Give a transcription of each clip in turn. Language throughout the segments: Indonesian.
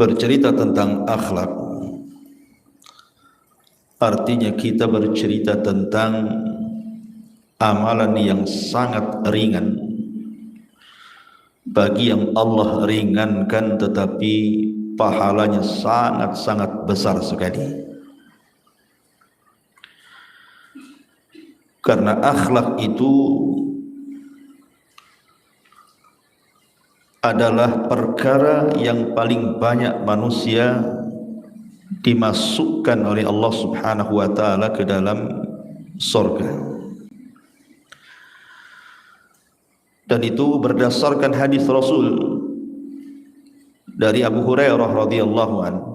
Bercerita tentang akhlak artinya kita bercerita tentang amalan yang sangat ringan bagi yang Allah ringankan, tetapi pahalanya sangat-sangat besar sekali. Karena akhlak itu adalah perkara yang paling banyak manusia dimasukkan oleh Allah Subhanahu wa taala ke dalam surga. Dan itu berdasarkan hadis Rasul dari Abu Hurairah radhiyallahu anhu.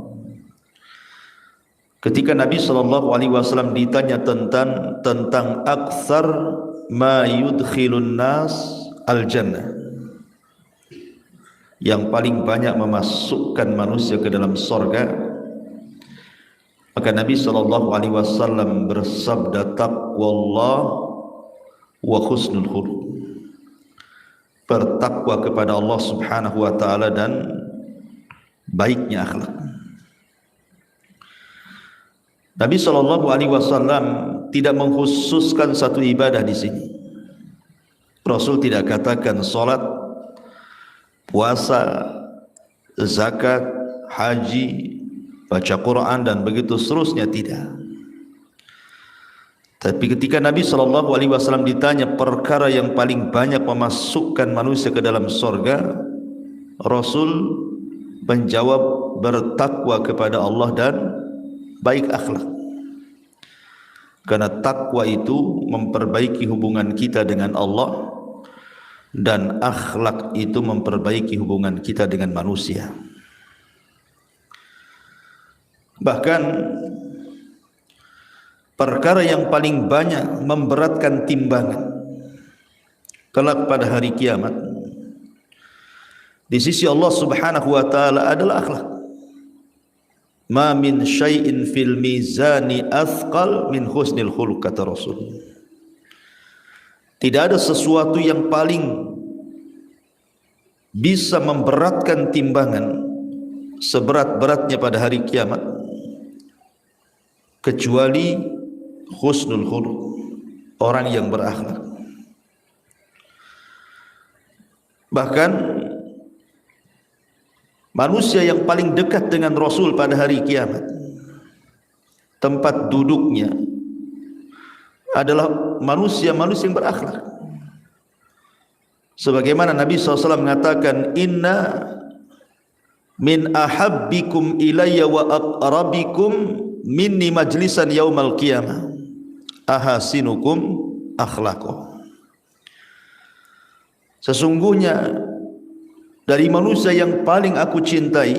Ketika Nabi sallallahu alaihi wasallam ditanya tentang aktsar ma yudkhilun nas al jannah, yang paling banyak memasukkan manusia ke dalam surga, maka Nabi sallallahu alaihi wasallam bersabda, taqwallah wa husnul khuluq. Bertakwa kepada Allah Subhanahu wa taala dan baiknya akhlak. Nabi sallallahu alaihi wasallam tidak mengkhususkan satu ibadah di sini. Rasul tidak katakan salat, puasa, zakat, haji, baca Quran dan begitu seterusnya, tidak. Tapi ketika Nabi sallallahu alaihi wasallam ditanya perkara yang paling banyak memasukkan manusia ke dalam surga, Rasul menjawab bertakwa kepada Allah dan baik akhlak. Karena takwa itu memperbaiki hubungan kita dengan Allah, dan akhlak itu memperbaiki hubungan kita dengan manusia. Bahkan perkara yang paling banyak memberatkan timbangan kelak pada hari kiamat di sisi Allah Subhanahu wa taala adalah akhlak. Ma min syai'in fil mizani athqal min husnil khuluq, kata Rasul. Tidak ada sesuatu yang paling bisa memberatkan timbangan seberat-beratnya pada hari kiamat kecuali husnul khuluq, orang yang berakhlak. Bahkan manusia yang paling dekat dengan Rasul pada hari kiamat, tempat duduknya adalah manusia-manusia yang berakhlak. Sebagaimana Nabi SAW mengatakan, inna min ahabbikum ilayya wa aqrabikum minni majlisan yaumal qiyamah ahasinukum akhlaqo. Sesungguhnya dari manusia yang paling aku cintai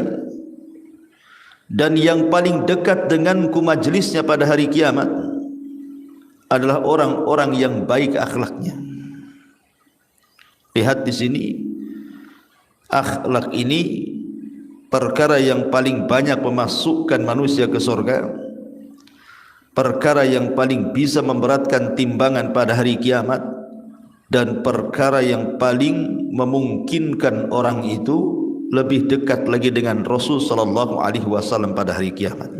dan yang paling dekat denganku majlisnya pada hari kiamat adalah orang-orang yang baik akhlaknya. Lihat di sini, akhlak ini perkara yang paling banyak memasukkan manusia ke surga, perkara yang paling bisa memberatkan timbangan pada hari kiamat, dan perkara yang paling memungkinkan orang itu lebih dekat lagi dengan Rasul sallallahu alaihi wasallam pada hari kiamat.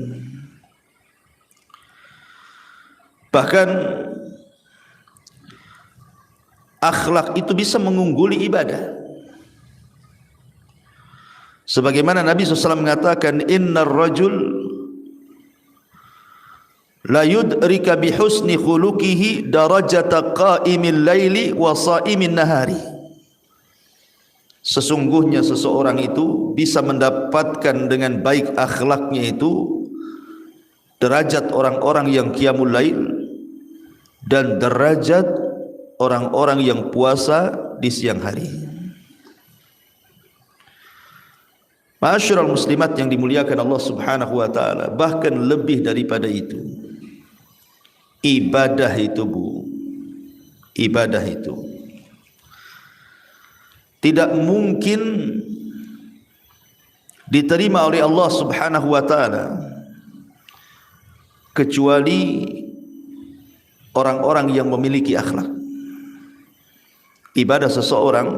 Bahkan akhlak itu bisa mengungguli ibadah. Sebagaimana Nabi SAW mengatakan, innar rajul la yudrika bihusni khuluqihi darajata qa'imil laili wa sa'imin nahari. Sesungguhnya seseorang itu bisa mendapatkan dengan baik akhlaknya itu derajat orang-orang yang qiyamul lail dan derajat orang-orang yang puasa di siang hari. Ma'asyiral muslimat yang dimuliakan Allah Subhanahu wa taala, bahkan lebih daripada itu, ibadah itu, ibadah itu tidak mungkin diterima oleh Allah Subhanahu wa taala kecuali orang-orang yang memiliki akhlak. Ibadah seseorang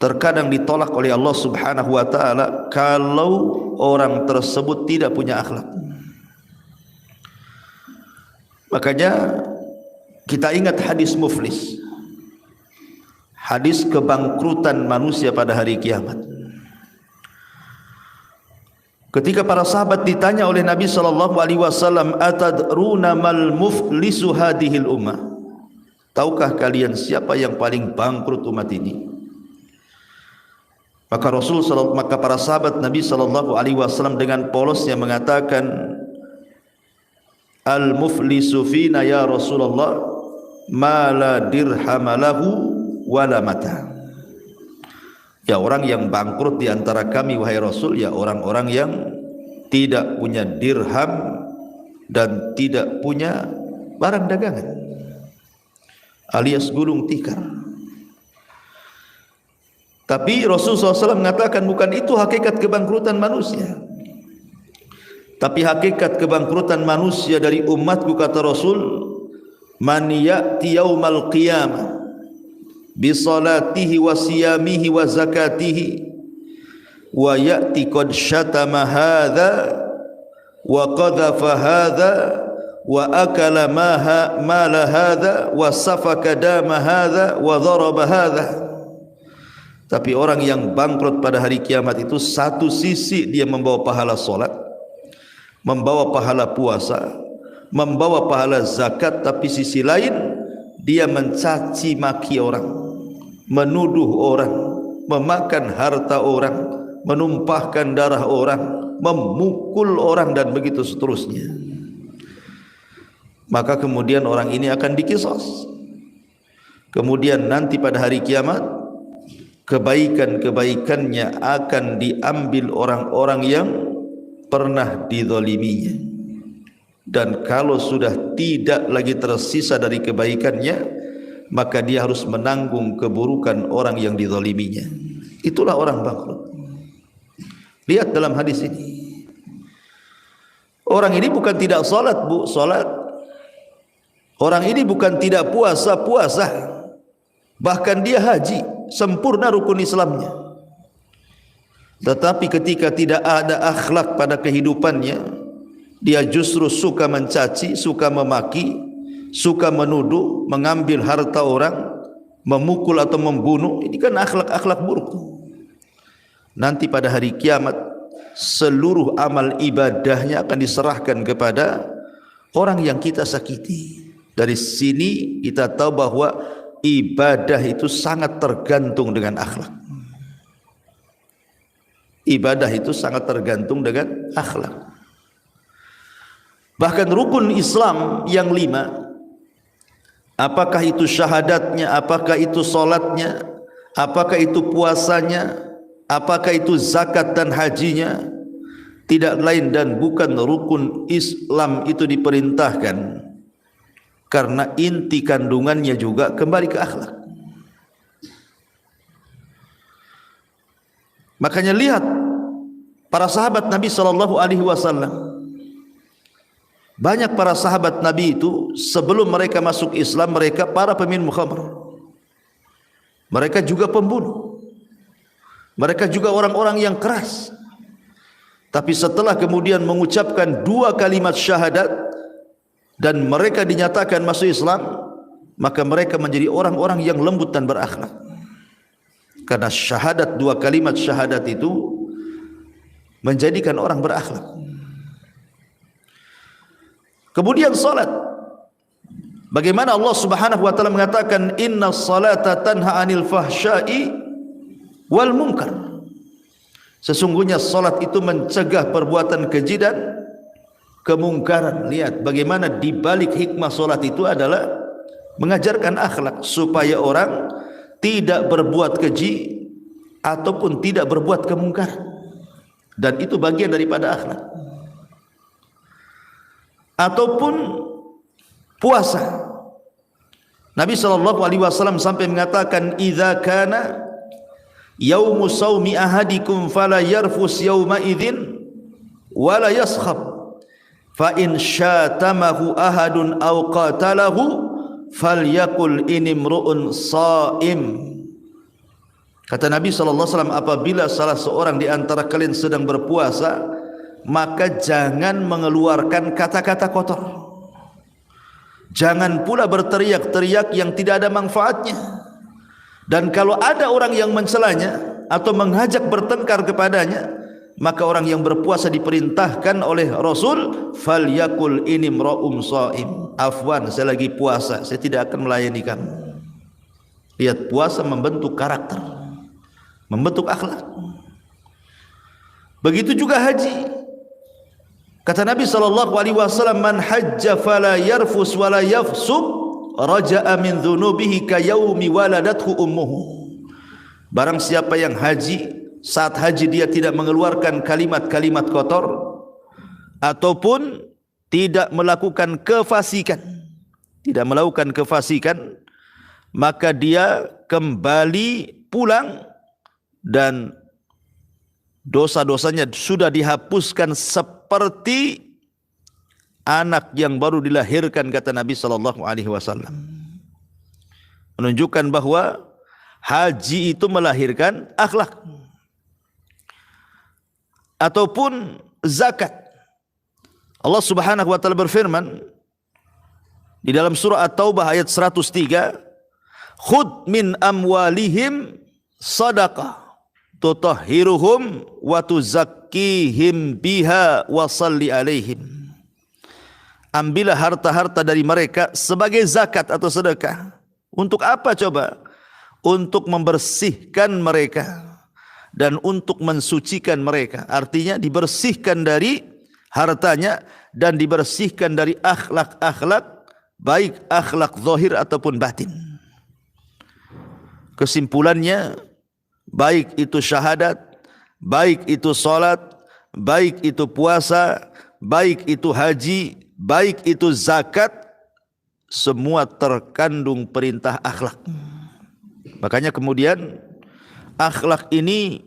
terkadang ditolak oleh Allah Subhanahu wa taala kalau orang tersebut tidak punya akhlak. Makanya kita ingat hadis muflis, hadis kebangkrutan manusia pada hari kiamat. Ketika para sahabat ditanya oleh Nabi sallallahu alaihi wasallam, "Atadruna mal muflisu hadhil ummah?" Tahukah kalian siapa yang paling bangkrut umat ini? Maka para sahabat Nabi sallallahu alaihi wasallam dengan polosnya mengatakan, "Al-muflisu fina ya Rasulullah ma la dirham lahu wala mata." Ya, orang yang bangkrut di antara kami wahai Rasul, ya orang-orang yang tidak punya dirham dan tidak punya barang dagangan, alias gulung tikar. Tapi Rasulullah SAW mengatakan bukan itu hakikat kebangkrutan manusia. Tapi hakikat kebangkrutan manusia dari umatku, kata Rasul, man ya'ti yaumal qiyamah bi salatihi wa siyamihi wa zakatihi wa ya'ti qad syatama hadha wa qadhafa hadha wa akala mala hadha wa safaka dama hadha wa dharaba hadha. Tapi orang yang bangkrut pada hari kiamat itu, satu sisi dia membawa pahala salat, membawa pahala puasa, membawa pahala zakat, tapi sisi lain dia mencaci maki orang, menuduh orang, memakan harta orang, menumpahkan darah orang, memukul orang, dan begitu seterusnya. Maka kemudian orang ini akan dikisos. Kemudian nanti pada hari kiamat kebaikan-kebaikannya akan diambil orang-orang yang pernah dizaliminya. Dan kalau sudah tidak lagi tersisa dari kebaikannya, maka dia harus menanggung keburukan orang yang dizaliminya. Itulah orang bangkrut. Lihat dalam hadis ini, orang ini bukan tidak salat, bu, salat. Orang ini bukan tidak puasa, puasa. Bahkan dia haji, sempurna rukun Islamnya. Tetapi ketika tidak ada akhlak pada kehidupannya, dia justru suka mencaci, suka memaki, suka menuduh, mengambil harta orang, memukul atau membunuh. Ini kan akhlak-akhlak buruk. Nanti pada hari kiamat, seluruh amal ibadahnya akan diserahkan kepada orang yang kita sakiti. Dari sini kita tahu bahwa ibadah itu sangat tergantung dengan akhlak. Ibadah itu sangat tergantung dengan akhlak. Bahkan rukun Islam yang 5, apakah itu syahadatnya, apakah itu solatnya, apakah itu puasanya, apakah itu zakat dan hajinya, tidak lain dan bukan rukun Islam itu diperintahkan karena inti kandungannya juga kembali ke akhlak. Makanya lihat para sahabat Nabi sallallahu alaihi wasallam. Banyak para sahabat Nabi itu sebelum mereka masuk Islam, mereka para peminum khamr. Mereka juga pembunuh. Mereka juga orang-orang yang keras. Tapi setelah kemudian mengucapkan 2 kalimat syahadat dan mereka dinyatakan masuk Islam, maka mereka menjadi orang-orang yang lembut dan berakhlak. Karena syahadat, 2 kalimat syahadat itu menjadikan orang berakhlak. Kemudian salat. Bagaimana Allah Subhanahu wa taala mengatakan innas salata tanha 'anil fahsya'i wal munkar. Sesungguhnya salat itu mencegah perbuatan keji dan kemungkaran. Lihat bagaimana di balik hikmah salat itu adalah mengajarkan akhlak supaya orang tidak berbuat keji ataupun tidak berbuat kemungkaran. Dan itu bagian daripada akhlak. Ataupun puasa. Nabi sallallahu alaihi wasallam sampai mengatakan idza kana yaumu shaumi ahadikum fala yarfus yauma idzin wala yaskhab fa in syatamahu ahadun aw qatalahu falyaqul inimru'un shaim. Kata Nabi SAW, apabila salah seorang di antara kalian sedang berpuasa, maka jangan mengeluarkan kata-kata kotor. Jangan pula berteriak-teriak yang tidak ada manfaatnya. Dan kalau ada orang yang mencelanya atau mengajak bertengkar kepadanya, maka orang yang berpuasa diperintahkan oleh Rasul, falyakul ini mra'um shaim. Afwan, saya lagi puasa, saya tidak akan melayani kamu. Lihat, puasa membentuk karakter, membentuk akhlak. Begitu juga haji. Kata Nabi SAW, man hajja fala yarfus wala yafsuq raja'a min dhunubihi ka yaumi waladathu ummuhu. Barang siapa yang haji, saat haji dia tidak mengeluarkan kalimat-kalimat kotor ataupun tidak melakukan kefasikan, maka dia kembali pulang dan dosa-dosanya sudah dihapuskan seperti anak yang baru dilahirkan, kata Nabi SAW. Menunjukkan bahwa haji itu melahirkan akhlak. Ataupun zakat. Allah Subhanahu wa taala berfirman di dalam surah At-Taubah ayat 103, khudh min amwalihim sadaqah tutahhiruhum wa tuzakkihim biha wa salli alaihim. Ambillah harta-harta dari mereka sebagai zakat atau sedekah. Untuk apa coba? Untuk membersihkan mereka dan untuk mensucikan mereka. Artinya dibersihkan dari hartanya dan dibersihkan dari akhlak-akhlak, baik akhlak zahir ataupun batin. Kesimpulannya, baik itu syahadat, baik itu salat, baik itu puasa, baik itu haji, baik itu zakat, semua terkandung perintah akhlak. Makanya kemudian akhlak ini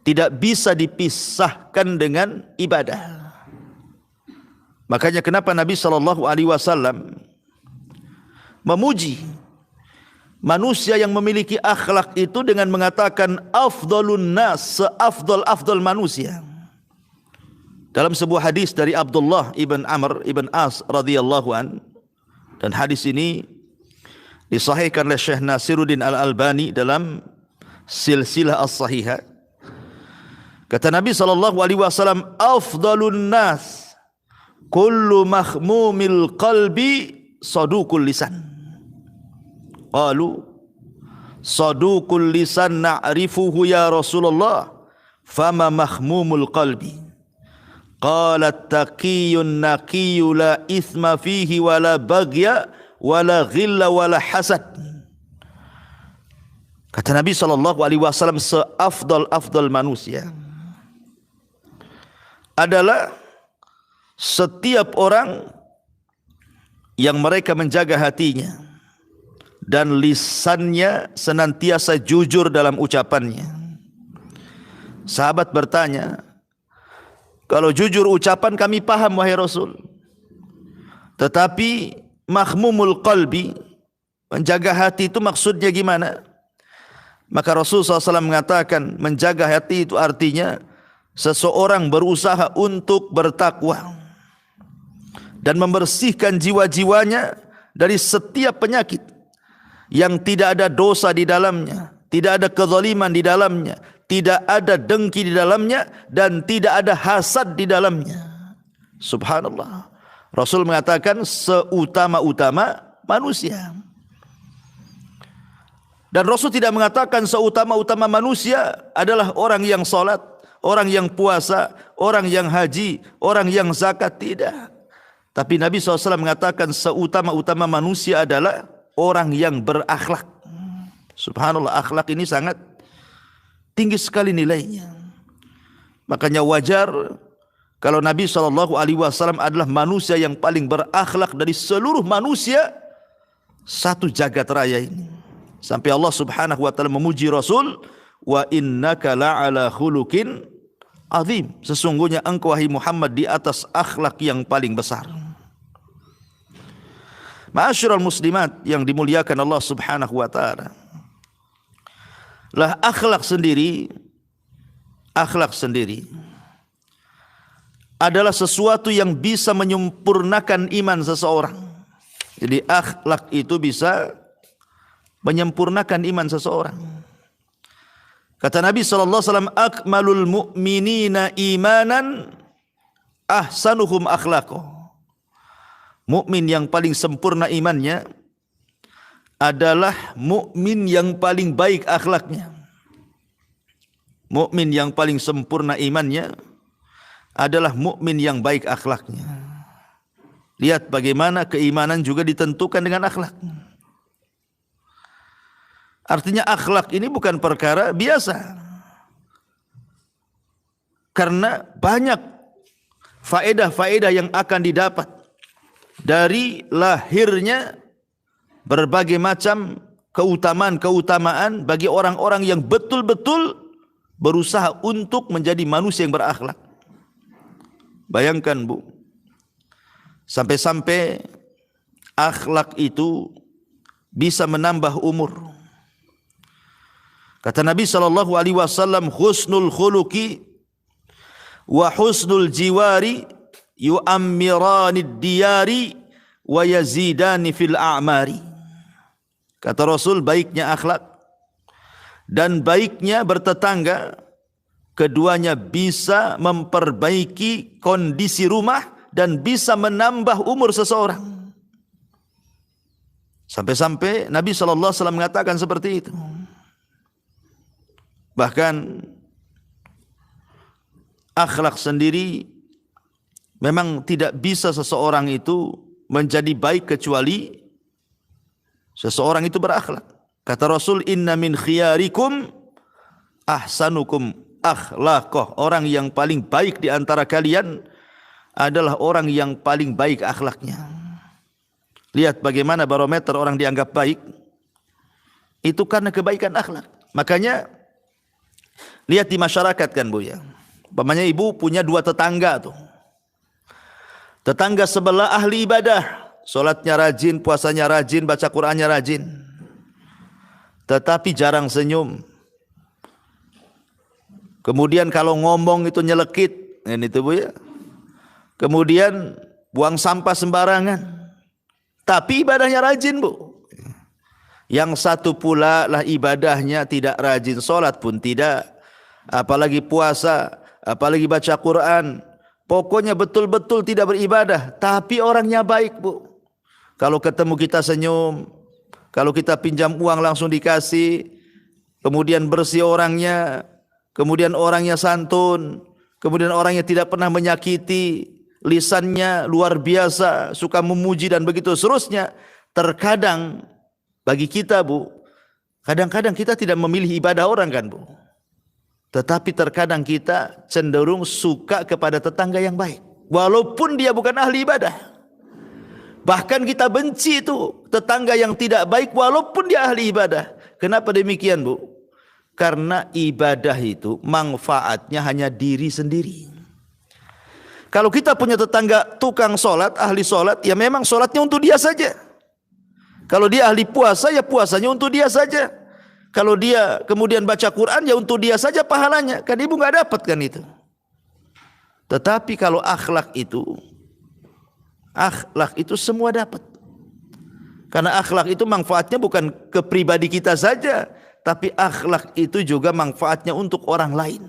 tidak bisa dipisahkan dengan ibadah. Makanya kenapa Nabi SAW memuji manusia yang memiliki akhlak itu dengan mengatakan afdalun nas, seafdal-afdal manusia. Dalam sebuah hadis dari Abdullah ibn Amr ibn As radhiyallahu an, dan hadis ini disahihkan oleh Syekh Nasiruddin Al-Albani dalam Silsilah As-Sahihah. Kata Nabi SAW, afdalun nas kullu mahmumil qalbi sadukul lisan. Qalu sadukul lisan na'rifuhu ya Rasulullah, fama mahmumul qalbi? Qala taqiyun naqiyyu la ithma fihi wala baghya wala ghilla wala hasad. Kata Nabi SAW, seafdal-afdal manusia adalah setiap orang yang mereka menjaga hatinya dan lisannya senantiasa jujur dalam ucapannya. Sahabat bertanya, kalau jujur ucapan kami paham wahai Rasul, tetapi mahmumul qalbi, menjaga hati itu maksudnya gimana? Maka Rasul SAW mengatakan, menjaga hati itu artinya seseorang berusaha untuk bertakwa dan membersihkan jiwa-jiwanya dari setiap penyakit yang tidak ada dosa di dalamnya, tidak ada kezaliman di dalamnya, tidak ada dengki di dalamnya, dan tidak ada hasad di dalamnya. Subhanallah. Rasul mengatakan seutama-utama manusia. Dan Rasul tidak mengatakan seutama-utama manusia adalah orang yang salat, orang yang puasa, orang yang haji, orang yang zakat, tidak. Tapi Nabi SAW mengatakan seutama-utama manusia adalah orang yang berakhlak. Subhanallah, akhlak ini sangat tinggi sekali nilainya. Makanya wajar kalau Nabi SAW adalah manusia yang paling berakhlak dari seluruh manusia satu jagat raya ini. Sampai Allah Subhanahu wa taala memuji Rasul, wa innaka la'ala khuluqin azim. Sesungguhnya engkau wahai Muhammad di atas akhlak yang paling besar. Ma'asyiral muslimat yang dimuliakan Allah Subhanahu wa taala. Lah akhlak sendiri adalah sesuatu yang bisa menyempurnakan iman seseorang. Jadi akhlak itu bisa menyempurnakan iman seseorang. Kata Nabi SAW, akmalul mu'minina imanan ahsanuhum akhlaqo. Mukmin yang paling sempurna imannya adalah mukmin yang paling baik akhlaknya. Mukmin yang paling sempurna imannya adalah mukmin yang baik akhlaknya. Lihat bagaimana keimanan juga ditentukan dengan akhlak. Artinya akhlak ini bukan perkara biasa. Karena banyak faedah-faedah yang akan didapat dari lahirnya berbagai macam keutamaan-keutamaan bagi orang-orang yang betul-betul berusaha untuk menjadi manusia yang berakhlak. Bayangkan Bu, sampai-sampai akhlak itu bisa menambah umur. Kata Nabi SAW, husnul khuluqi wa husnul jiwari yu'ammiranid diyari wa yazidani fil a'mari. Kata Rasul, baiknya akhlak dan baiknya bertetangga, keduanya bisa memperbaiki kondisi rumah dan bisa menambah umur seseorang. Sampai-sampai Nabi SAW mengatakan seperti itu. Bahkan akhlak sendiri memang tidak bisa seseorang itu menjadi baik kecuali seseorang itu berakhlak. Kata Rasul, inna min khiyarikum ahsanukum akhlaqah. Orang yang paling baik di antara kalian adalah orang yang paling baik akhlaknya. Lihat bagaimana barometer orang dianggap baik. Itu karena kebaikan akhlak. Makanya lihat di masyarakat kan Bu ya. Umpamanya ibu punya dua tetangga tuh. Tetangga sebelah ahli ibadah, sholatnya rajin, puasanya rajin, baca Qur'annya rajin, tetapi jarang senyum. Kemudian kalau ngomong itu nyelekit, ini tuh Bu ya. Kemudian buang sampah sembarangan, tapi ibadahnya rajin Bu. Yang satu pula lah ibadahnya tidak rajin, sholat pun tidak, apalagi puasa, apalagi baca Quran. Pokoknya betul-betul tidak beribadah, tapi orangnya baik Bu. Kalau ketemu kita senyum, kalau kita pinjam uang langsung dikasih, kemudian bersih orangnya, kemudian orangnya santun, kemudian orangnya tidak pernah menyakiti, lisannya luar biasa, suka memuji dan begitu seterusnya. Terkadang bagi kita Bu, kadang-kadang kita tidak memilih ibadah orang kan Bu. Tetapi terkadang kita cenderung suka kepada tetangga yang baik, walaupun dia bukan ahli ibadah. Bahkan kita benci itu tetangga yang tidak baik walaupun dia ahli ibadah. Kenapa demikian Bu? Karena ibadah itu manfaatnya hanya diri sendiri. Kalau kita punya tetangga tukang sholat, ahli sholat, ya memang sholatnya untuk dia saja. Kalau dia ahli puasa, ya puasanya untuk dia saja. Kalau dia kemudian baca Quran, ya untuk dia saja pahalanya. Kan ibu nggak dapat kan itu. Tetapi kalau akhlak itu semua dapat. Karena akhlak itu manfaatnya bukan ke pribadi kita saja, tapi akhlak itu juga manfaatnya untuk orang lain.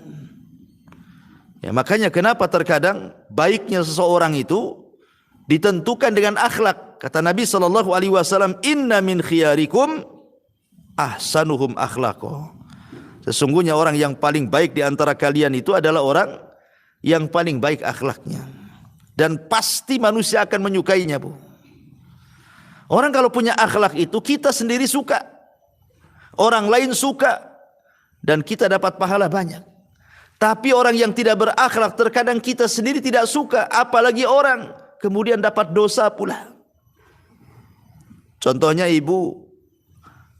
Ya, makanya kenapa terkadang baiknya seseorang itu ditentukan dengan akhlak. Kata Nabi SAW, inna min khiyarikum ahsanuhum akhlaqo. Sesungguhnya orang yang paling baik di antara kalian itu adalah orang yang paling baik akhlaknya. Dan pasti manusia akan menyukainya Bu. Orang kalau punya akhlak itu kita sendiri suka, orang lain suka, dan kita dapat pahala banyak. Tapi orang yang tidak berakhlak terkadang kita sendiri tidak suka, apalagi orang, kemudian dapat dosa pula. Contohnya ibu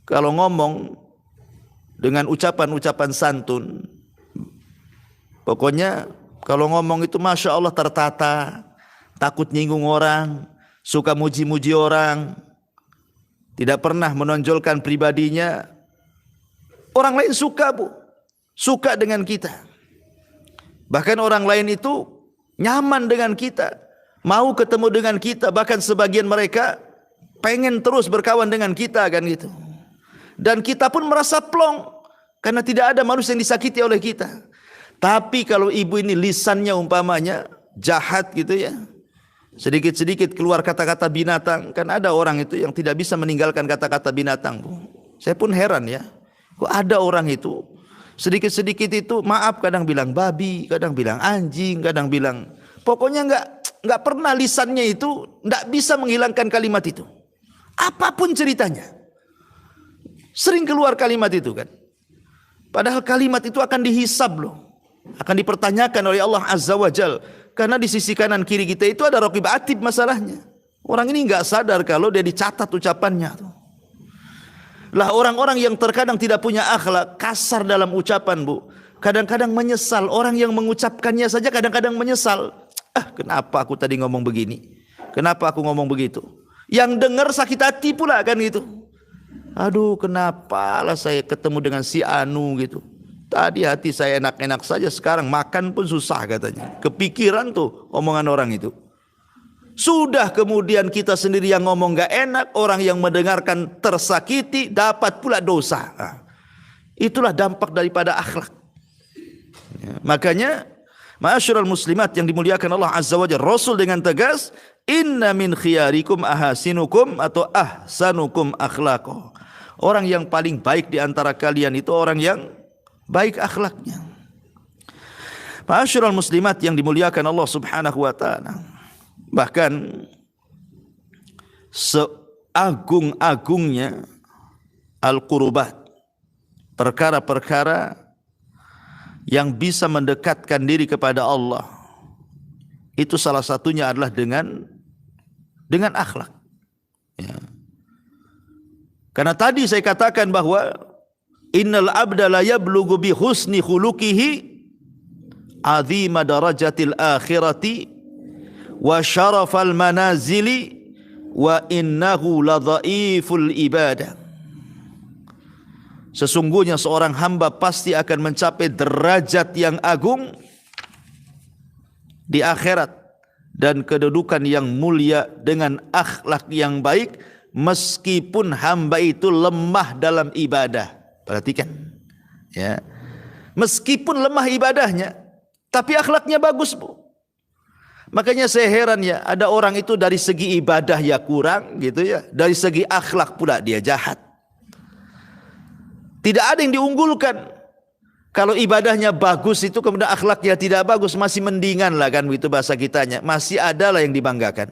kalau ngomong dengan ucapan-ucapan santun, pokoknya kalau ngomong itu Masya Allah tertata, takut nyinggung orang, suka muji-muji orang, tidak pernah menonjolkan pribadinya, Orang lain suka, Bu. Suka dengan kita. Bahkan orang lain itu nyaman dengan kita, mau ketemu dengan kita, bahkan sebagian mereka pengen terus berkawan dengan kita, kan gitu. Dan kita pun merasa plong karena tidak ada manusia yang disakiti oleh kita. Tapi kalau ibu ini lisannya umpamanya jahat gitu ya, sedikit-sedikit keluar kata-kata binatang. Kan ada orang itu yang tidak bisa meninggalkan kata-kata binatang, Bu. Saya pun heran ya, kok ada orang itu sedikit-sedikit itu maaf, kadang bilang babi, kadang bilang anjing, kadang bilang, pokoknya nggak pernah lisannya itu nggak bisa menghilangkan kalimat itu. Apapun ceritanya, sering keluar kalimat itu kan. Padahal kalimat itu akan dihisab loh, akan dipertanyakan oleh Allah Azza wa Jal. Karena di sisi kanan kiri kita itu ada raqib atid masalahnya. Orang ini nggak sadar kalau dia dicatat ucapannya tuh. Lah orang-orang yang terkadang tidak punya akhlak, kasar dalam ucapan, Bu. Kadang-kadang menyesal. Orang yang mengucapkannya saja kadang-kadang menyesal. Kenapa aku tadi ngomong begini? Kenapa aku ngomong begitu? Yang dengar sakit hati pula kan gitu. Aduh, kenapa lah saya ketemu dengan si Anu gitu. Tadi hati saya enak-enak saja, sekarang makan pun susah katanya. Kepikiran tuh omongan orang itu. Sudah kemudian kita sendiri yang ngomong gak enak, orang yang mendengarkan tersakiti, dapat pula dosa. Itulah dampak daripada akhlak. Makanya, ma'asyiral muslimat yang dimuliakan Allah Azza wa Jalla, Rasul dengan tegas, inna min khiyarikum ahasinukum atau ahsanukum akhlaqo. Orang yang paling baik di antara kalian itu orang yang baik akhlaknya. Ma'asyiral muslimat yang dimuliakan Allah Subhanahu wa taala. Bahkan seagung-agungnya al-qurbat, perkara-perkara yang bisa mendekatkan diri kepada Allah, itu salah satunya adalah dengan akhlak ya. Karena tadi saya katakan bahwa innal abda la yablughu bi husni khuluqihi azima darajatil akhirati wa syarafal manazili wa innahu la dhaiful ibadah. Sesungguhnya seorang hamba pasti akan mencapai derajat yang agung di akhirat dan kedudukan yang mulia dengan akhlak yang baik, meskipun hamba itu lemah dalam ibadah. Perhatikan ya, meskipun lemah ibadahnya tapi akhlaknya bagus, Bu. Makanya saya heran ya, ada orang itu dari segi ibadah ya kurang gitu ya, dari segi akhlak pula dia jahat. Tidak ada yang diunggulkan. Kalau ibadahnya bagus itu kemudian akhlaknya tidak bagus, masih mendingan lah kan, itu bahasa kitanya. Masih ada lah yang dibanggakan.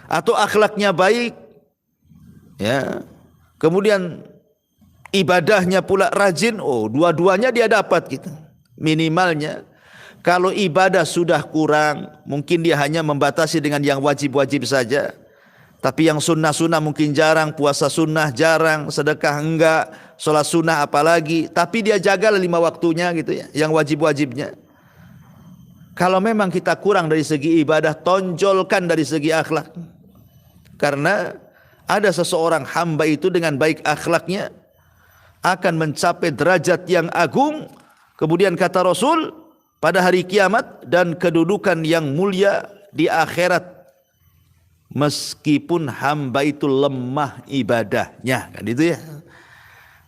Atau akhlaknya baik ya, kemudian ibadahnya pula rajin, dua-duanya dia dapat gitu. Minimalnya kalau ibadah sudah kurang, mungkin dia hanya membatasi dengan yang wajib-wajib saja. Tapi yang sunnah-sunnah mungkin jarang, puasa sunnah jarang, sedekah enggak, sholat sunnah apalagi. Tapi dia jaga 5 waktunya gitu ya, yang wajib-wajibnya. Kalau memang kita kurang dari segi ibadah, tonjolkan dari segi akhlak. Karena ada seseorang hamba itu dengan baik akhlaknya akan mencapai derajat yang agung. Kemudian kata Rasul, pada hari kiamat dan kedudukan yang mulia di akhirat, meskipun hamba itu lemah ibadahnya, kan itu ya.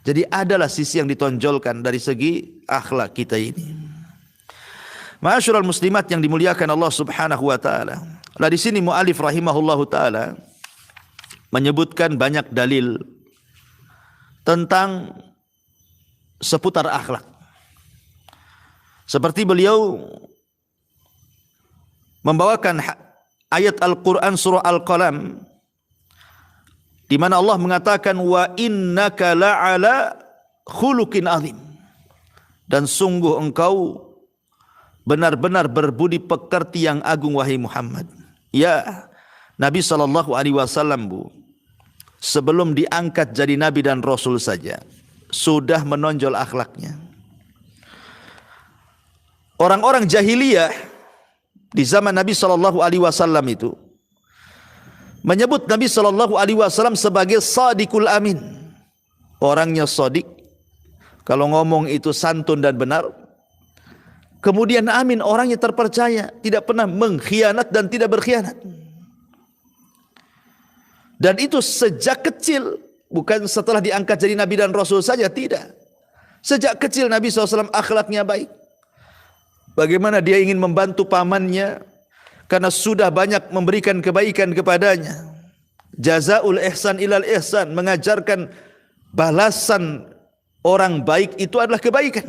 Jadi adalah sisi yang ditonjolkan dari segi akhlak kita ini. Ma'asyiral muslimat yang dimuliakan Allah Subhanahu wa taala. Lah di sini muallif rahimahullahu taala menyebutkan banyak dalil tentang seputar akhlak. Seperti beliau membawakan ayat Al-Quran surah Al-Qalam, di mana Allah mengatakan wa innaka la'ala khuluqin azim, dan sungguh engkau benar-benar berbudi pekerti yang agung wahai Muhammad. Ya Nabi SAW, Bu, sebelum diangkat jadi Nabi dan Rasul saja sudah menonjol akhlaknya. Orang-orang jahiliyah di zaman Nabi SAW itu menyebut Nabi SAW sebagai Sadiqul Amin. Orangnya sadik, Kalau ngomong itu santun dan benar. Kemudian amin, orangnya terpercaya, tidak pernah mengkhianat dan tidak berkhianat. Dan itu sejak kecil, bukan setelah diangkat jadi Nabi dan Rasul saja, tidak. Sejak kecil Nabi SAW akhlaknya baik. Bagaimana dia ingin membantu pamannya, karena sudah banyak memberikan kebaikan kepadanya. Jazaul ihsan ilal ihsan, mengajarkan balasan orang baik itu adalah kebaikan.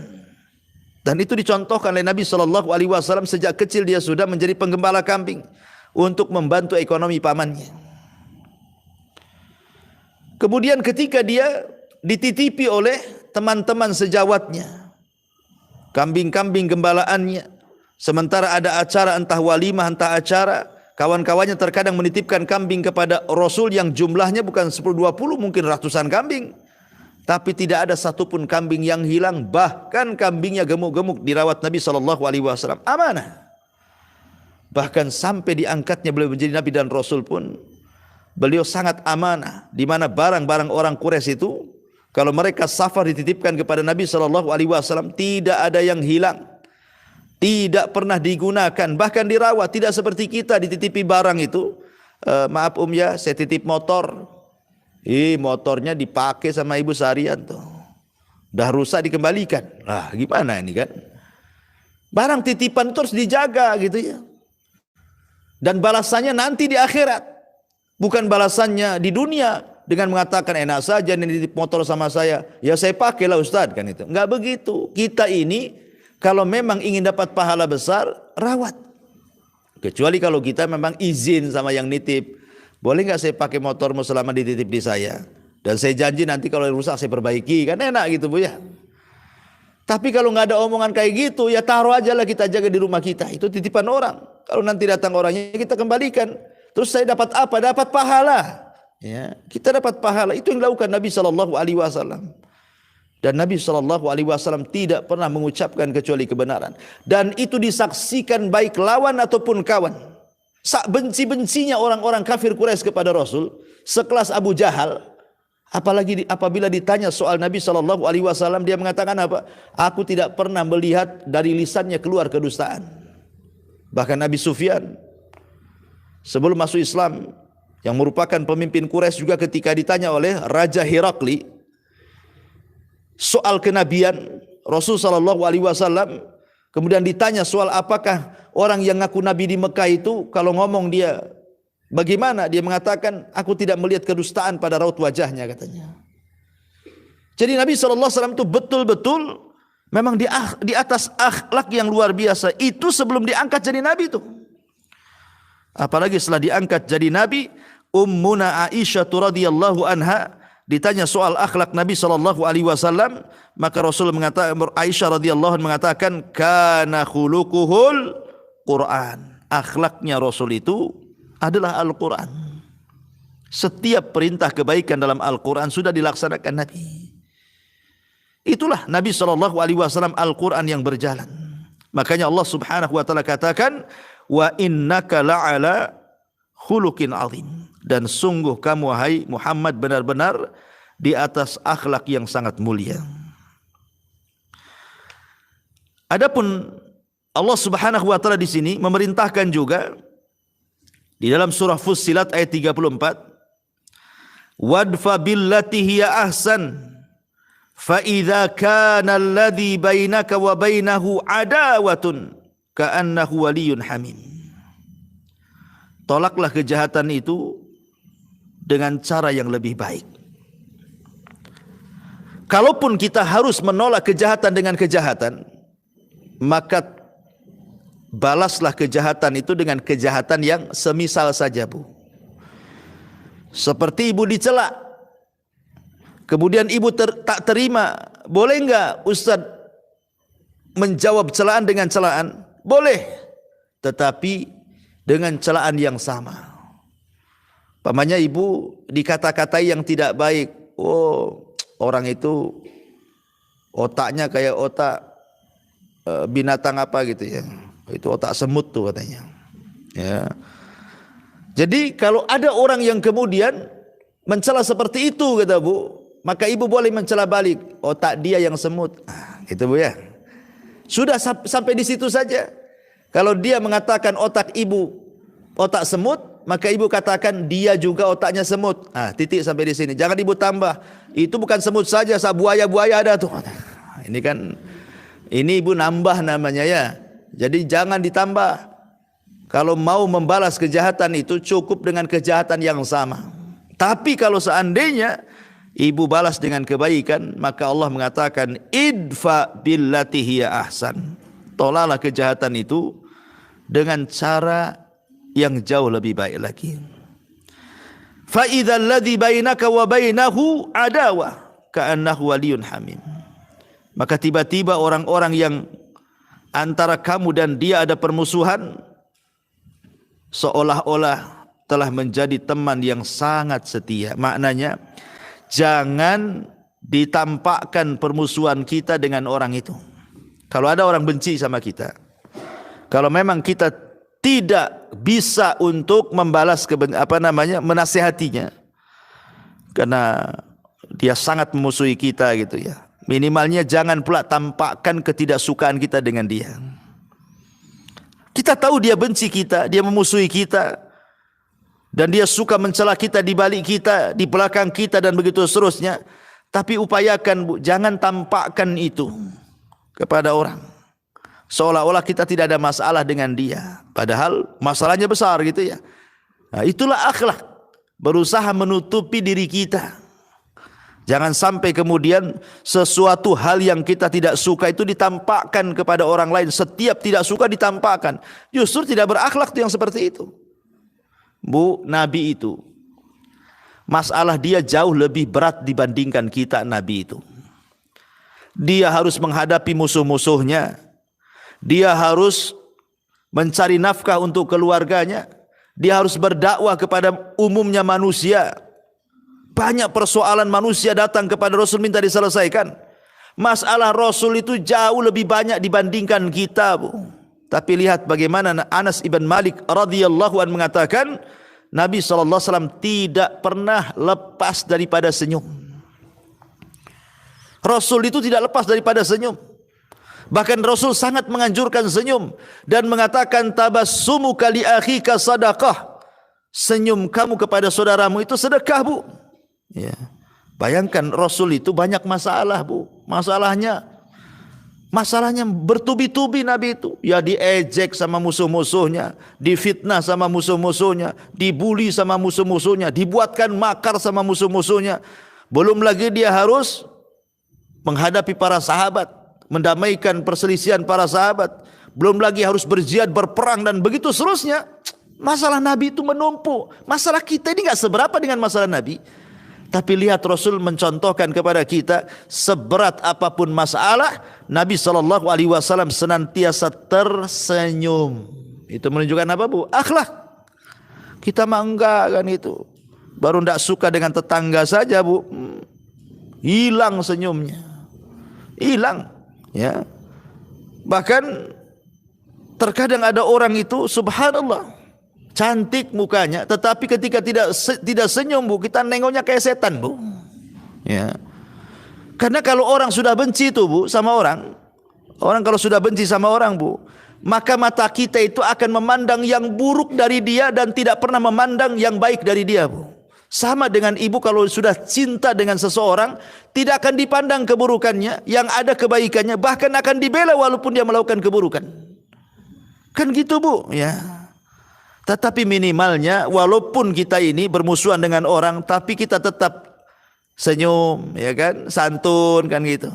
Dan itu dicontohkan oleh Nabi SAW sejak kecil dia sudah menjadi penggembala kambing untuk membantu ekonomi pamannya. Kemudian ketika dia dititipi oleh teman-teman sejawatnya, kambing-kambing gembalaannya, sementara ada acara entah walimah entah acara, kawan-kawannya terkadang menitipkan kambing kepada Rasul yang jumlahnya bukan 10-20, mungkin ratusan kambing. Tapi tidak ada satupun kambing yang hilang, bahkan kambingnya gemuk-gemuk dirawat Nabi SAW. Amanah. Bahkan sampai diangkatnya beliau menjadi Nabi dan Rasul pun, beliau sangat amanah. Di mana barang-barang orang Quraisy itu, kalau mereka safar dititipkan kepada Nabi SAW, tidak ada yang hilang. Tidak pernah digunakan, bahkan dirawat. Tidak seperti kita dititipi barang itu. Maaf ya, saya titip motor. Motornya dipakai sama ibu seharian tuh. Dah rusak dikembalikan. Lah gimana ini kan? Barang titipan terus dijaga gitu ya. Dan balasannya nanti di akhirat. Bukan balasannya di dunia dengan mengatakan enak saja nih titip motor sama saya. Ya saya pakailah Ustaz kan itu. Enggak begitu. Kita ini kalau memang ingin dapat pahala besar, rawat. Kecuali kalau kita memang izin sama yang nitip. Boleh nggak saya pakai motormu selama dititip di saya? Dan saya janji nanti kalau rusak saya perbaiki. Kan enak gitu Bu ya. Tapi kalau nggak ada omongan kayak gitu, ya taruh aja lah, kita jaga di rumah kita. Itu titipan orang. Kalau nanti datang orangnya kita kembalikan. Terus saya dapat apa? Dapat pahala. Ya, kita dapat pahala. Itu yang dilakukan Nabi SAW. Dan Nabi SAW tidak pernah mengucapkan kecuali kebenaran. Dan itu disaksikan baik lawan ataupun kawan. Sak benci-bencinya orang-orang kafir Quraisy kepada Rasul, sekelas Abu Jahal, apalagi apabila ditanya soal Nabi SAW, dia mengatakan apa? Aku tidak pernah melihat dari lisannya keluar kedustaan. Bahkan Nabi Sufyan sebelum masuk Islam, yang merupakan pemimpin Quraisy juga, ketika ditanya oleh Raja Herakli soal kenabian Rasul SAW, kemudian ditanya soal apakah orang yang ngaku Nabi di Mekah itu kalau ngomong dia bagaimana? Dia mengatakan, aku tidak melihat kedustaan pada raut wajahnya katanya. Jadi Nabi SAW itu betul-betul memang di atas akhlak yang luar biasa. Itu sebelum diangkat jadi Nabi itu. Apalagi setelah diangkat jadi Nabi, Ummuna Aisyah radhiyallahu anha ditanya soal akhlak Nabi SAW, maka Rasul mengatakan, Aisyah radhiyallahu anha mengatakan, kana khuluquhul Quran. Akhlaknya Rasul itu adalah Al-Quran. Setiap perintah kebaikan dalam Al-Quran sudah dilaksanakan Nabi. Itulah Nabi SAW, Al-Quran yang berjalan. Makanya Allah Subhanahu wa taala katakan, wa innaka la'ala khuluqin azim. Dan sungguh kamu wahai Muhammad benar-benar di atas akhlak yang sangat mulia. Adapun Allah Subhanahu wa taala di sini memerintahkan juga di dalam surah Fussilat ayat 34, wadfa billati hiya ahsan fa idza kana alladhi bainaka wa bainahu adawatun ka'annahu waliyyun hamim. Tolaklah kejahatan itu dengan cara yang lebih baik. Kalaupun kita harus menolak kejahatan dengan kejahatan, maka balaslah kejahatan itu dengan kejahatan yang semisal saja Bu. Seperti ibu dicela, kemudian ibu tak terima, boleh enggak Ustaz menjawab celaan dengan celaan? Boleh, tetapi dengan celaan yang sama. Pamannya ibu dikata-katai yang tidak baik. Oh, orang itu otaknya kayak otak binatang apa gitu ya. Itu otak semut tuh katanya. Ya. Jadi kalau ada orang yang kemudian mencela seperti itu kata Bu, maka ibu boleh mencela balik. Otak dia yang semut. Gitu Bu ya. Sudah sampai di situ saja. Kalau dia mengatakan otak ibu otak semut, maka ibu katakan dia juga otaknya semut. Titik sampai di sini. Jangan ibu tambah. Itu bukan semut saja, buaya-buaya ada tuh. Ini kan, ini ibu nambah namanya ya. Jadi jangan ditambah. Kalau mau membalas kejahatan itu cukup dengan kejahatan yang sama. Tapi kalau seandainya ibu balas dengan kebaikan, maka Allah mengatakan idfa billati hiya ahsan. Tolaklah kejahatan itu dengan cara yang jauh lebih baik lagi. Fa idzal ladzi bainaka wa bainahu adawah ka'annahu waliyyun hamim. Maka tiba-tiba orang-orang yang antara kamu dan dia ada permusuhan, seolah-olah telah menjadi teman yang sangat setia. Maknanya jangan ditampakkan permusuhan kita dengan orang itu. Kalau ada orang benci sama kita, kalau memang kita tidak bisa untuk membalas menasihatinya karena dia sangat memusuhi kita gitu ya. Minimalnya jangan pula tampakkan ketidaksukaan kita dengan dia. Kita tahu dia benci kita, dia memusuhi kita, dan dia suka mencela kita di balik kita, di belakang kita, dan begitu seterusnya. Tapi upayakan Bu, jangan tampakkan itu kepada orang. Seolah-olah kita tidak ada masalah dengan dia. Padahal masalahnya besar gitu ya. Nah, itulah akhlak. Berusaha menutupi diri kita. Jangan sampai kemudian sesuatu hal yang kita tidak suka itu ditampakkan kepada orang lain. Setiap tidak suka ditampakkan. Justru tidak berakhlak itu yang seperti itu. Bu, Nabi itu, masalah dia jauh lebih berat dibandingkan kita Nabi itu. Dia harus menghadapi musuh-musuhnya. Dia harus mencari nafkah untuk keluarganya. Dia harus berdakwah kepada umumnya manusia. Banyak persoalan manusia datang kepada Rasul minta diselesaikan. Masalah Rasul itu jauh lebih banyak dibandingkan kita, Bu. Tapi lihat bagaimana Anas ibn Malik radhiyallahu anhu mengatakan, Nabi SAW tidak pernah lepas daripada senyum. Rasul itu tidak lepas daripada senyum. Bahkan Rasul sangat menganjurkan senyum dan mengatakan tabassumuka li akhika sadaqah. Senyum kamu kepada saudaramu itu sedekah, Bu. Ya. Bayangkan Rasul itu banyak masalah, Bu. Masalahnya bertubi-tubi Nabi itu. Ya diejek sama musuh-musuhnya, difitnah sama musuh-musuhnya, dibuli sama musuh-musuhnya, dibuatkan makar sama musuh-musuhnya. Belum lagi dia harus menghadapi para sahabat, mendamaikan perselisihan para sahabat. Belum lagi harus berjihad, berperang, dan begitu seterusnya. Masalah Nabi itu menumpuk. Masalah kita ini gak seberapa dengan masalah Nabi. Tapi lihat Rasul mencontohkan kepada kita, seberat apapun masalah, Nabi SAW senantiasa tersenyum. Itu menunjukkan apa, Bu? Akhlak. Kita mah enggak kan itu. Baru tidak suka dengan tetangga saja, Bu. Hilang senyumnya. Hilang. Ya. Bahkan terkadang ada orang itu, subhanallah, cantik mukanya, tetapi ketika tidak senyum, Bu, kita nengoknya kayak setan, Bu. Ya. Karena kalau orang sudah benci itu, Bu, sama orang kalau sudah benci sama orang, Bu, maka mata kita itu akan memandang yang buruk dari dia dan tidak pernah memandang yang baik dari dia, Bu. Sama dengan ibu kalau sudah cinta dengan seseorang, tidak akan dipandang keburukannya, yang ada kebaikannya, bahkan akan dibela walaupun dia melakukan keburukan. Kan gitu, Bu, ya. Tetapi minimalnya walaupun kita ini bermusuhan dengan orang, tapi kita tetap senyum, ya kan, santun kan gitu.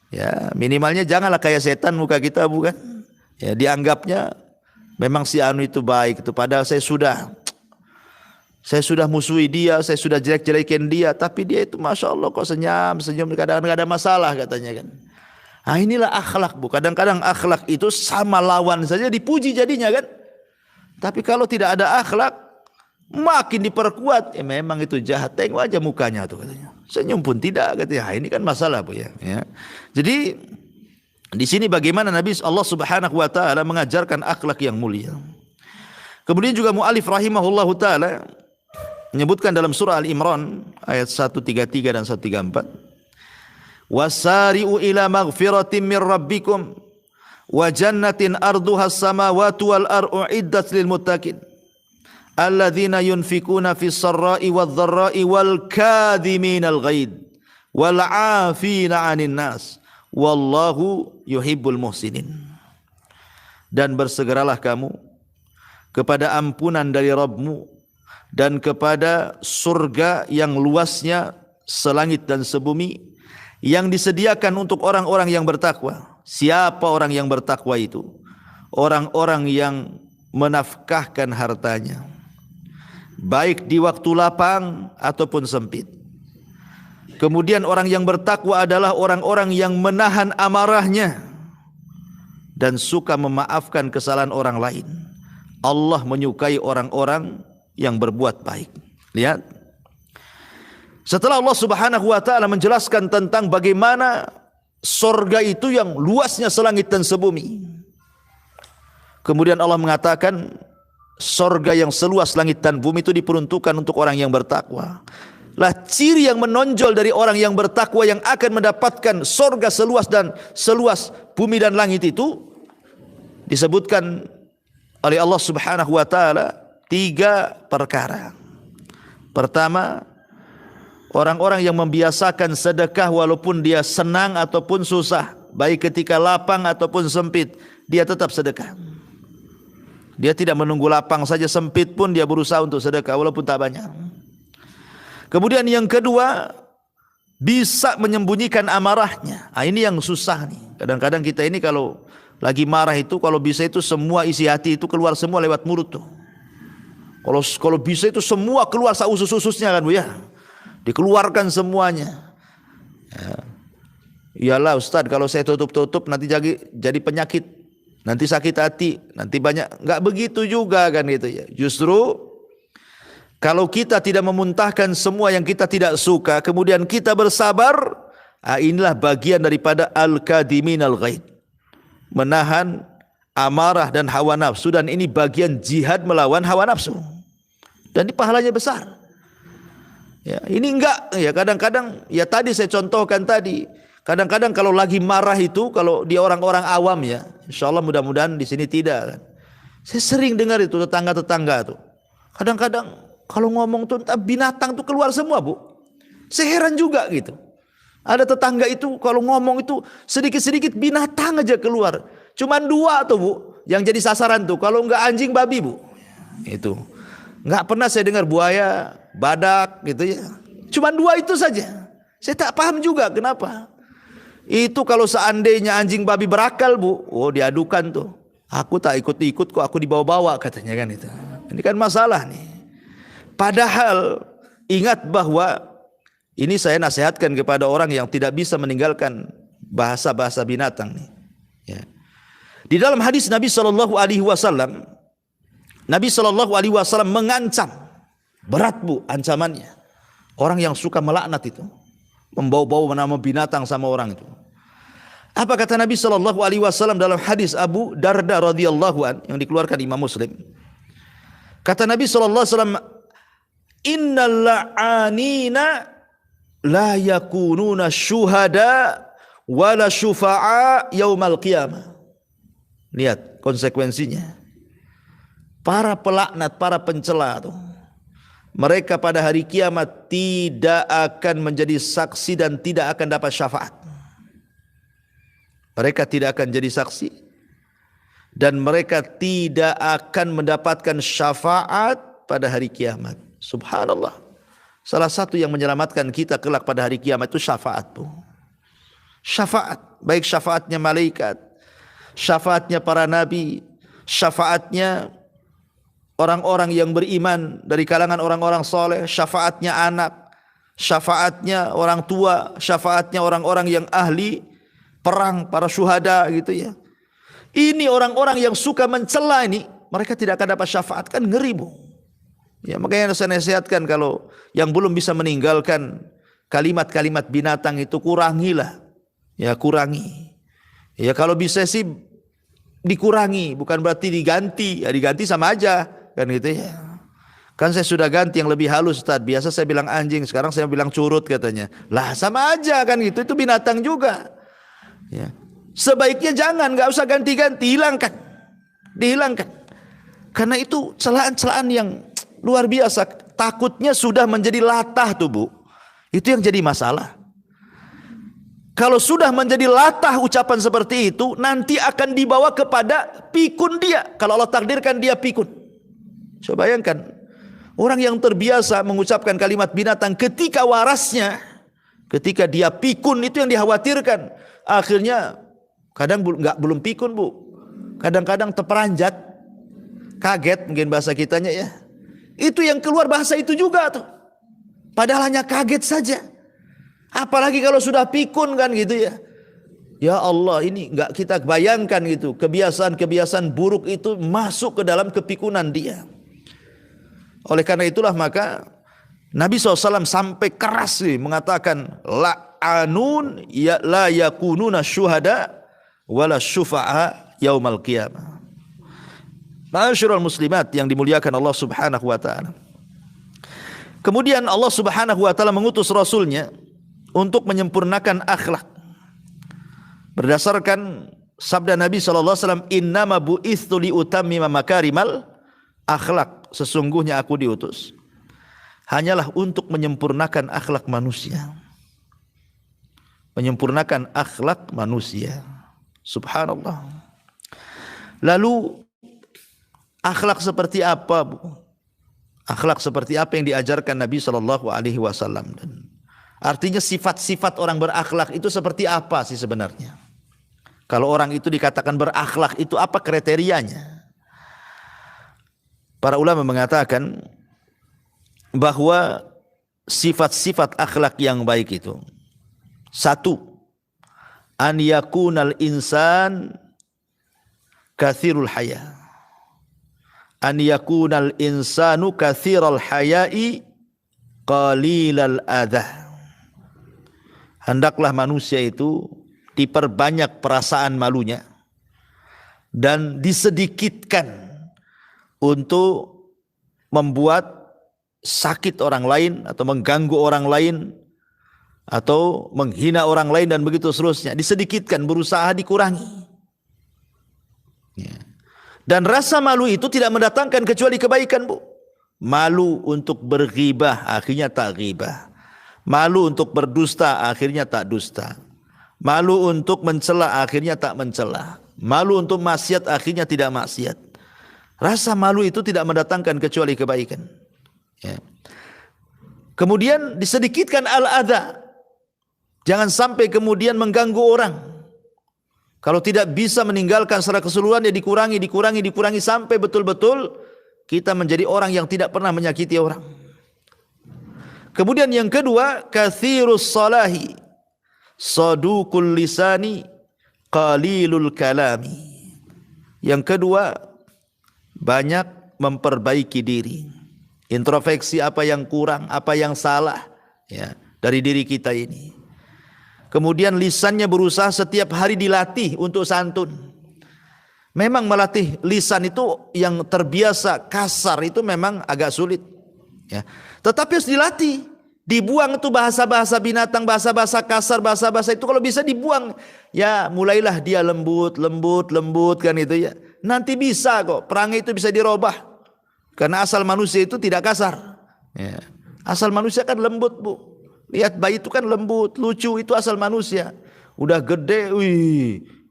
Ya, minimalnya janganlah kayak setan muka kita, bukan? Ya, dianggapnya memang si anu itu baik itu, padahal saya sudah musuhi dia, saya sudah jelek-jelekin dia, tapi dia itu masya Allah kok senyum, kadang-kadang ada masalah katanya kan. Nah, inilah akhlak, Bu. Kadang-kadang akhlak itu sama lawan saja dipuji jadinya kan. Tapi kalau tidak ada akhlak, makin diperkuat. Ya memang itu jahat, tengok aja mukanya tuh katanya. Senyum pun tidak katanya. Ini kan masalah, Bu ya. Jadi di sini bagaimana Nabi Allah Subhanahu wa taala mengajarkan akhlak yang mulia. Kemudian juga mu'alif rahimahullahu taala menyebutkan dalam surah Al-Imran ayat 133 dan 134. Wasari'u ila maghfiratin min rabbikum wa jannatin arduha as-samawati wal ardu iddat lil muttaqin alladzina yunfikuna fis sarra'i wadh dharra'i wal kadhiminal ghaidh wal 'afina 'anil nas wallahu yuhibbul muhsinin. Dan bersegeralah kamu kepada ampunan dari Rabbmu dan kepada surga yang luasnya selangit dan sebumi yang disediakan untuk orang-orang yang bertakwa. Siapa orang yang bertakwa itu? Orang-orang yang menafkahkan hartanya, baik di waktu lapang ataupun sempit. Kemudian orang yang bertakwa adalah orang-orang yang menahan amarahnya dan suka memaafkan kesalahan orang lain. Allah menyukai orang-orang yang berbuat baik. Lihat. Setelah Allah Subhanahu wa taala menjelaskan tentang bagaimana surga itu yang luasnya selangit dan sebumi, kemudian Allah mengatakan surga yang seluas langit dan bumi itu diperuntukkan untuk orang yang bertakwa. Lah ciri yang menonjol dari orang yang bertakwa yang akan mendapatkan surga seluas bumi dan langit itu disebutkan oleh Allah Subhanahu wa taala 3 perkara. Pertama, orang-orang yang membiasakan sedekah walaupun dia senang ataupun susah, baik ketika lapang ataupun sempit, dia tetap sedekah. Dia tidak menunggu lapang saja, sempit pun dia berusaha untuk sedekah walaupun tak banyak. Kemudian yang kedua, bisa menyembunyikan amarahnya. Ini yang susah nih. Kadang-kadang kita ini kalau lagi marah itu, kalau bisa itu semua isi hati itu keluar semua lewat mulut tuh. Kalau bisa itu semua keluar sausus-ususnya kan Bu ya. Dikeluarkan semuanya. Iyalah Ustaz, kalau saya tutup-tutup nanti jadi penyakit, nanti sakit hati, nanti banyak. Enggak begitu juga kan gitu ya. Justru kalau kita tidak memuntahkan semua yang kita tidak suka, kemudian kita bersabar, inilah bagian daripada al-kadhiminal ghaidh, menahan amarah dan hawa nafsu, dan ini bagian jihad melawan hawa nafsu. Dan ini pahalanya besar. Ya, ini enggak ya, kadang-kadang ya tadi saya contohkan tadi, kadang-kadang kalau lagi marah itu, kalau di orang-orang awam ya, insyaallah mudah-mudahan di sini tidak kan. Saya sering dengar itu tetangga-tetangga tuh. Kadang-kadang kalau ngomong tuh binatang tuh keluar semua Bu. Saya heran juga gitu. Ada tetangga itu kalau ngomong itu sedikit-sedikit binatang aja keluar. Cuman 2 tuh Bu yang jadi sasaran tuh, kalau enggak anjing babi Bu. Itu. Enggak pernah saya dengar buaya, badak gitu ya. Cuman 2 itu saja. Saya tak paham juga kenapa. Itu kalau seandainya anjing babi berakal Bu, diadukan tuh. Aku tak ikut-ikut kok, aku dibawa-bawa katanya kan itu. Ini kan masalah nih. Padahal ingat bahwa ini saya nasihatkan kepada orang yang tidak bisa meninggalkan bahasa-bahasa binatang nih. Ya. Di dalam hadis Nabi SAW, Nabi SAW mengancam, berat Bu ancamannya, orang yang suka melaknat itu, membawa-bawa nama binatang sama orang itu. Apa kata Nabi SAW dalam hadis Abu Darda radhiyallahu an yang dikeluarkan Imam Muslim? Kata Nabi SAW, innal la'anina la yakununa syuhada wala syufa'a yaumal qiyamah. Lihat konsekuensinya. Para pelaknat, para pencela tuh, mereka pada hari kiamat tidak akan menjadi saksi dan tidak akan dapat syafaat. Mereka tidak akan jadi saksi dan mereka tidak akan mendapatkan syafaat pada hari kiamat. Subhanallah. Salah satu yang menyelamatkan kita kelak pada hari kiamat itu syafaat, Bu. Syafaat, baik syafaatnya malaikat, syafaatnya para nabi, syafaatnya orang-orang yang beriman dari kalangan orang-orang soleh, syafaatnya anak, syafaatnya orang tua, syafaatnya orang-orang yang ahli perang, para syuhada gitu ya. Ini orang-orang yang suka mencela ini, mereka tidak akan dapat syafaat, kan ngeri Bu. Ya, makanya saya nasihatkan kalau yang belum bisa meninggalkan kalimat-kalimat binatang itu kurangilah. Ya, kurangi. Ya, kalau bisa sih dikurangi, bukan berarti diganti. Ya, diganti sama aja kan gitu ya. Kan saya sudah ganti yang lebih halus Ustaz. Biasa saya bilang anjing, sekarang saya bilang curut katanya. Lah sama aja kan gitu. Itu binatang juga. Ya. Sebaiknya jangan, nggak usah ganti-ganti, hilangkan. Dihilangkan. Karena itu celaan-celaan yang luar biasa. Takutnya sudah menjadi latah tuh Bu. Itu yang jadi masalah. Kalau sudah menjadi latah ucapan seperti itu, nanti akan dibawa kepada pikun dia. Kalau Allah takdirkan dia pikun. Coba bayangkan. Orang yang terbiasa mengucapkan kalimat binatang ketika warasnya, ketika dia pikun, itu yang dikhawatirkan. Akhirnya kadang belum pikun Bu, kadang-kadang terperanjat, kaget mungkin bahasa kitanya ya. Itu yang keluar bahasa itu juga tuh. Padahal hanya kaget saja. Apalagi kalau sudah pikun kan gitu ya. Ya Allah, ini nggak kita bayangkan gitu. Kebiasaan-kebiasaan buruk itu masuk ke dalam kepikunan dia. Oleh karena itulah maka Nabi SAW sampai keras nih mengatakan la'anun ya la yakununa syuhada wala syufa'a yaumal qiyamah. Ma'asyiral muslimat yang dimuliakan Allah Subhanahu wa taala. Kemudian Allah Subhanahu wa taala mengutus rasulnya untuk menyempurnakan akhlak. Berdasarkan sabda Nabi SAW, innama bu'ithu liutammima makarimal akhlak. Sesungguhnya aku diutus hanyalah untuk menyempurnakan akhlak manusia. Menyempurnakan akhlak manusia. Subhanallah. Lalu akhlak seperti apa Bu? Akhlak seperti apa yang diajarkan Nabi SAW? Dan artinya sifat-sifat orang berakhlak itu seperti apa sih sebenarnya? Kalau orang itu dikatakan berakhlak, itu apa kriterianya? Para ulama mengatakan bahwa sifat-sifat akhlak yang baik itu, satu, an yakunal insan kathirul haya. An yakunal insanu kathiral hayai qalilal adha. Hendaklah manusia itu diperbanyak perasaan malunya dan disedikitkan untuk membuat sakit orang lain atau mengganggu orang lain atau menghina orang lain dan begitu seterusnya. Disedikitkan, berusaha dikurangi. Ya. Dan rasa malu itu tidak mendatangkan kecuali kebaikan Bu. Malu untuk berghibah akhirnya tak ghibah. Malu untuk berdusta akhirnya tak dusta. Malu untuk mencela akhirnya tak mencela. Malu untuk maksiat akhirnya tidak maksiat. Rasa malu itu tidak mendatangkan kecuali kebaikan. Ya. Kemudian disedikitkan al-adha. Jangan sampai kemudian mengganggu orang. Kalau tidak bisa meninggalkan secara keseluruhan, ya dikurangi sampai betul-betul kita menjadi orang yang tidak pernah menyakiti orang. Kemudian yang kedua, kathirus salahi, sadukul lisani, qalilul kalami. Yang kedua, banyak memperbaiki diri, introspeksi apa yang kurang, apa yang salah ya dari diri kita ini. Kemudian lisannya berusaha setiap hari dilatih untuk santun. Memang melatih lisan itu yang terbiasa kasar itu memang agak sulit ya. Tetapi harus dilatih. Dibuang itu bahasa-bahasa binatang, bahasa-bahasa kasar, bahasa-bahasa itu kalau bisa dibuang. Ya mulailah dia lembut kan itu ya. Nanti bisa kok, perangai itu bisa dirubah. Karena asal manusia itu tidak kasar. Ya. Asal manusia kan lembut Bu. Lihat bayi itu kan lembut, lucu, itu asal manusia. Udah gede,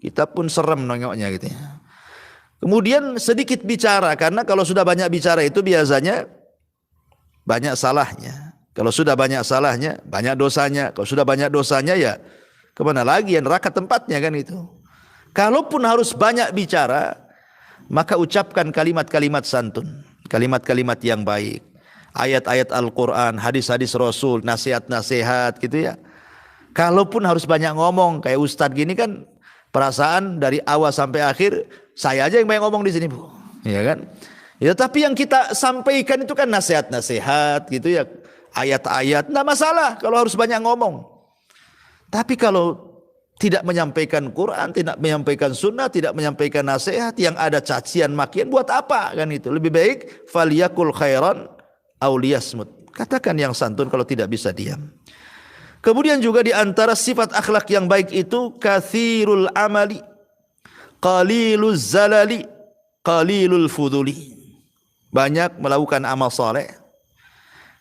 kita pun serem nengoknya gitu ya. Kemudian sedikit bicara, karena kalau sudah banyak bicara itu biasanya banyak salahnya. Kalau sudah banyak salahnya, banyak dosanya. Kalau sudah banyak dosanya ya kemana lagi, ya neraka tempatnya kan itu. Kalaupun harus banyak bicara, maka ucapkan kalimat-kalimat santun, kalimat-kalimat yang baik, ayat-ayat Al-Quran, hadis-hadis Rasul, nasihat-nasihat gitu ya. Kalaupun harus banyak ngomong, kayak Ustadz gini kan, perasaan dari awal sampai akhir saya aja yang banyak ngomong di sini Bu, ya kan? Ya tapi yang kita sampaikan itu kan nasihat-nasihat gitu ya, ayat-ayat, nggak masalah kalau harus banyak ngomong. Tapi kalau tidak menyampaikan Quran, tidak menyampaikan sunnah, tidak menyampaikan nasihat, yang ada cacian makian, buat apa kan itu? Lebih baik faliyakul khairan aw liyasmut. Katakan yang santun kalau tidak bisa diam. Kemudian juga di antara sifat akhlak yang baik itu katsirul amali, qaliluz zalali, qalilul fuduli. Banyak melakukan amal saleh,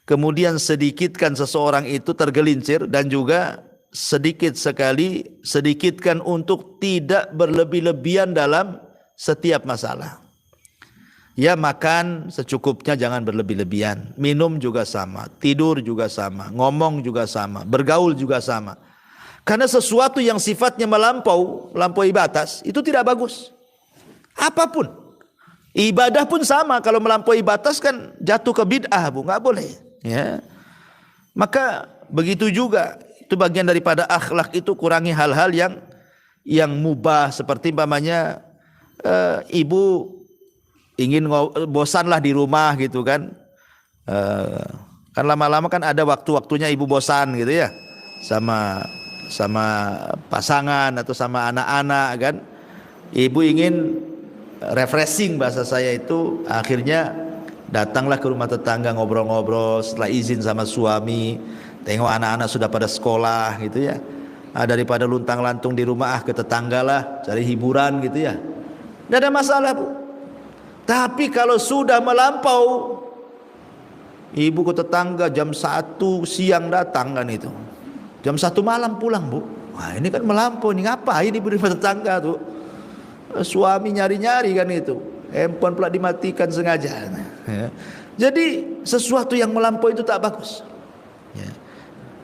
kemudian sedikitkan seseorang itu tergelincir, dan juga sedikit sekali sedikitkan untuk tidak berlebih-lebihan dalam setiap masalah. Ya, makan secukupnya, jangan berlebih-lebihan. Minum juga sama, tidur juga sama, ngomong juga sama, bergaul juga sama. Karena sesuatu yang sifatnya melampaui batas itu tidak bagus. Apapun. Ibadah pun sama, kalau melampaui batas kan jatuh ke bid'ah, Bu, enggak boleh. Ya. Maka begitu juga, itu bagian daripada akhlak itu, kurangi hal-hal yang mubah, seperti umpamanya ibu ingin bosanlah di rumah gitu kan. Kan lama-lama kan ada waktu-waktunya ibu bosan gitu ya, sama pasangan atau sama anak-anak kan. Ibu ingin refreshing, bahasa saya itu, akhirnya datanglah ke rumah tetangga, ngobrol-ngobrol setelah izin sama suami, tengok anak-anak sudah pada sekolah gitu ya. Daripada luntang-lantung di rumah, ke tetangga lah cari hiburan gitu ya. Tidak ada masalah, Bu. Tapi kalau sudah melampau, ibu ke tetangga jam 1 siang datang kan itu, jam 1 malam pulang, Bu. Wah, ini kan melampau, ini ngapain ibu di rumah tetangga tuh? Suami nyari-nyari kan itu, handphone pula dimatikan sengaja. Ya. Jadi sesuatu yang melampau itu tak bagus. Ya.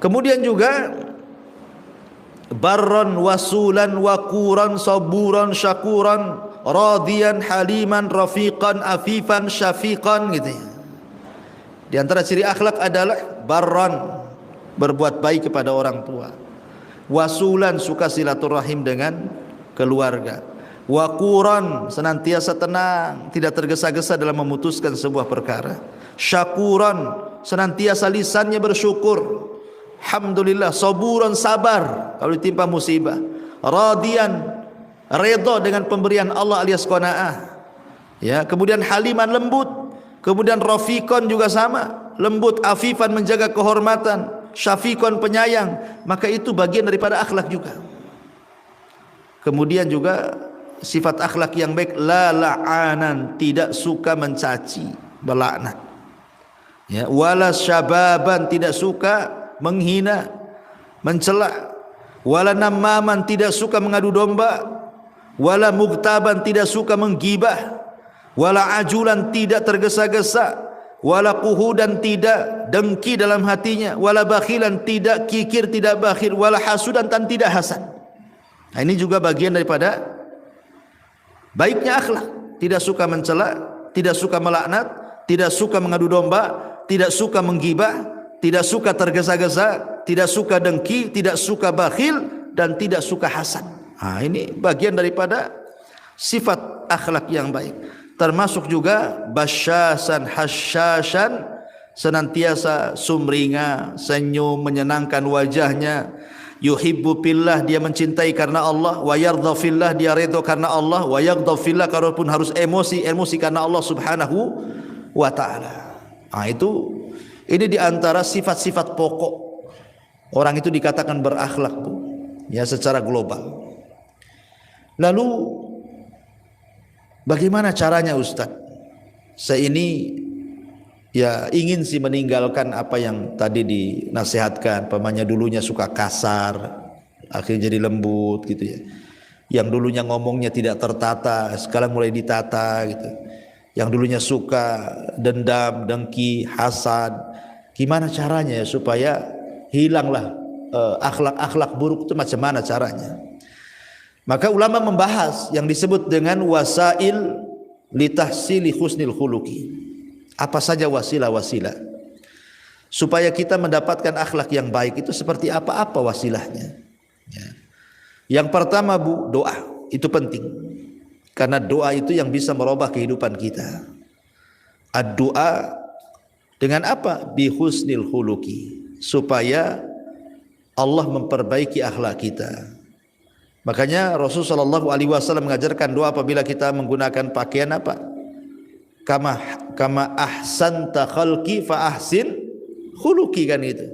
Kemudian juga barron wasulan wakuran saburan syakuran radiyan haliman rafiqan afifan syafiqan gitu ya. Di antara ciri akhlak adalah barron, berbuat baik kepada orang tua, wasulan, suka silaturahim dengan keluarga, wakuran, senantiasa tenang, tidak tergesa-gesa dalam memutuskan sebuah perkara, syakuran, senantiasa lisannya bersyukur, alhamdulillah, saburan, sabar kalau ditimpa musibah, radiyan, redha dengan pemberian Allah alias qanaah. Ya, kemudian haliman, lembut, kemudian rafiqan juga sama, lembut, afifan, menjaga kehormatan, syafiqan, penyayang. Maka itu bagian daripada akhlak juga. Kemudian juga sifat akhlak yang baik, la la'anan, tidak suka mencaci, berlaknat. Ya, wala syababan, tidak suka menghina, mencela, wala namaman, tidak suka mengadu domba, wala mugtaban, tidak suka menggibah, wala ajulan, tidak tergesa-gesa, wala quhudan, tidak dengki dalam hatinya, wala bakhilan, tidak kikir, tidak bakhil, wala hasudan, dan tidak hasad. Nah, ini juga bagian daripada baiknya akhlak. Tidak suka mencela, tidak suka melaknat, tidak suka mengadu domba, tidak suka menggibah, tidak suka tergesa-gesa, tidak suka dengki, tidak suka bakhil, dan tidak suka hasad. Nah, ini bagian daripada sifat akhlak yang baik. Termasuk juga basyasan hasyasan, senantiasa sumringah, senyum, menyenangkan wajahnya. Yuhibbu fillah, dia mencintai karena Allah, wa yardha fillah, dia redha karena Allah, wa yaghdha fillah, kalaupun harus emosi karena Allah Subhanahu wa taala. Nah, ini di antara sifat-sifat pokok orang itu dikatakan berakhlak, Bu. Ya, secara global. Lalu bagaimana caranya, Ustaz? Saya ini ya ingin sih meninggalkan apa yang tadi dinasihatkan. Pamannya dulunya suka kasar, akhirnya jadi lembut gitu ya. Yang dulunya ngomongnya tidak tertata, sekarang mulai ditata gitu. Yang dulunya suka dendam, dengki, hasad. Gimana caranya ya supaya hilanglah akhlak-akhlak buruk itu, macam mana caranya? Maka ulama membahas yang disebut dengan wasail litahsili husnil khuluqi. Apa saja wasilah-wasilah supaya kita mendapatkan akhlak yang baik itu, seperti apa wasilahnya. Ya. Yang pertama, Bu, doa. Itu penting. Karena doa itu yang bisa merubah kehidupan kita. Ad-doa dengan apa? Bi husnil khuluqi. Supaya Allah memperbaiki akhlak kita. Makanya Rasulullah SAW mengajarkan doa apabila kita menggunakan pakaian apa? kama ahsanta khalqi fa ahsin khuluqi, kan itu.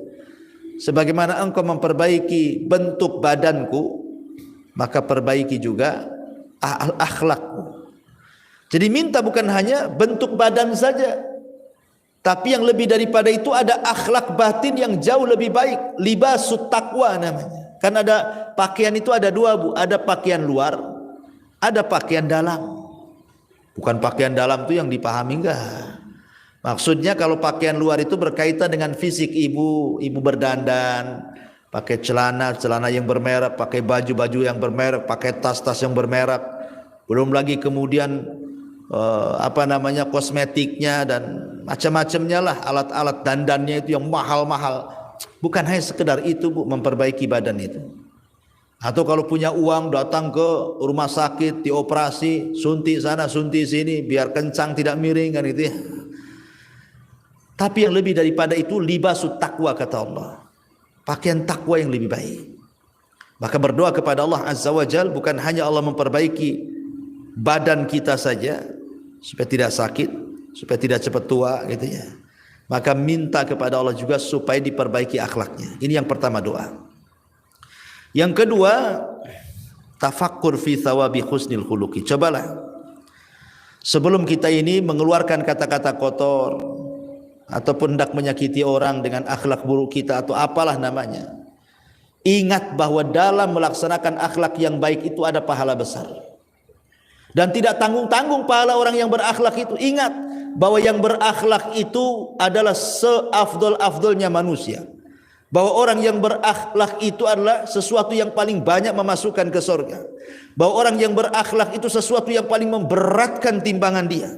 Sebagaimana engkau memperbaiki bentuk badanku, maka perbaiki juga akhlakku. Jadi minta bukan hanya bentuk badan saja, tapi yang lebih daripada itu ada akhlak batin yang jauh lebih baik. Libasut taqwa namanya. Kan ada pakaian itu ada dua, Bu. Ada pakaian luar, ada pakaian dalam. Bukan pakaian dalam itu yang dipahami, enggak. Maksudnya kalau pakaian luar itu berkaitan dengan fisik ibu berdandan, pakai celana yang bermerek, pakai baju yang bermerek, pakai tas yang bermerek. Belum lagi kemudian kosmetiknya dan macam-macamnya lah, alat-alat dandannya itu yang mahal-mahal. Bukan hanya sekedar itu, Bu, memperbaiki badan itu. Atau kalau punya uang datang ke rumah sakit, dioperasi, suntik sana, suntik sini, biar kencang tidak miring, kan itu ya. Tapi yang lebih daripada itu, libasut taqwa kata Allah. Pakaian takwa yang lebih baik. Maka berdoa kepada Allah Azza wa Jal, bukan hanya Allah memperbaiki badan kita saja supaya tidak sakit, supaya tidak cepat tua gitu ya. Maka minta kepada Allah juga supaya diperbaiki akhlaknya. Ini yang pertama doa. Yang kedua, tafakkur fi thawabi husnil khuluqi. Cobalah sebelum kita ini mengeluarkan kata-kata kotor ataupun hendak menyakiti orang dengan akhlak buruk kita atau apalah namanya, ingat bahwa dalam melaksanakan akhlak yang baik itu ada pahala besar. Dan tidak tanggung-tanggung pahala orang yang berakhlak itu. Ingat bahwa yang berakhlak itu adalah seafdol-afdolnya manusia. Bahwa orang yang berakhlak itu adalah sesuatu yang paling banyak memasukkan ke surga. Bahwa orang yang berakhlak itu sesuatu yang paling memberatkan timbangan dia.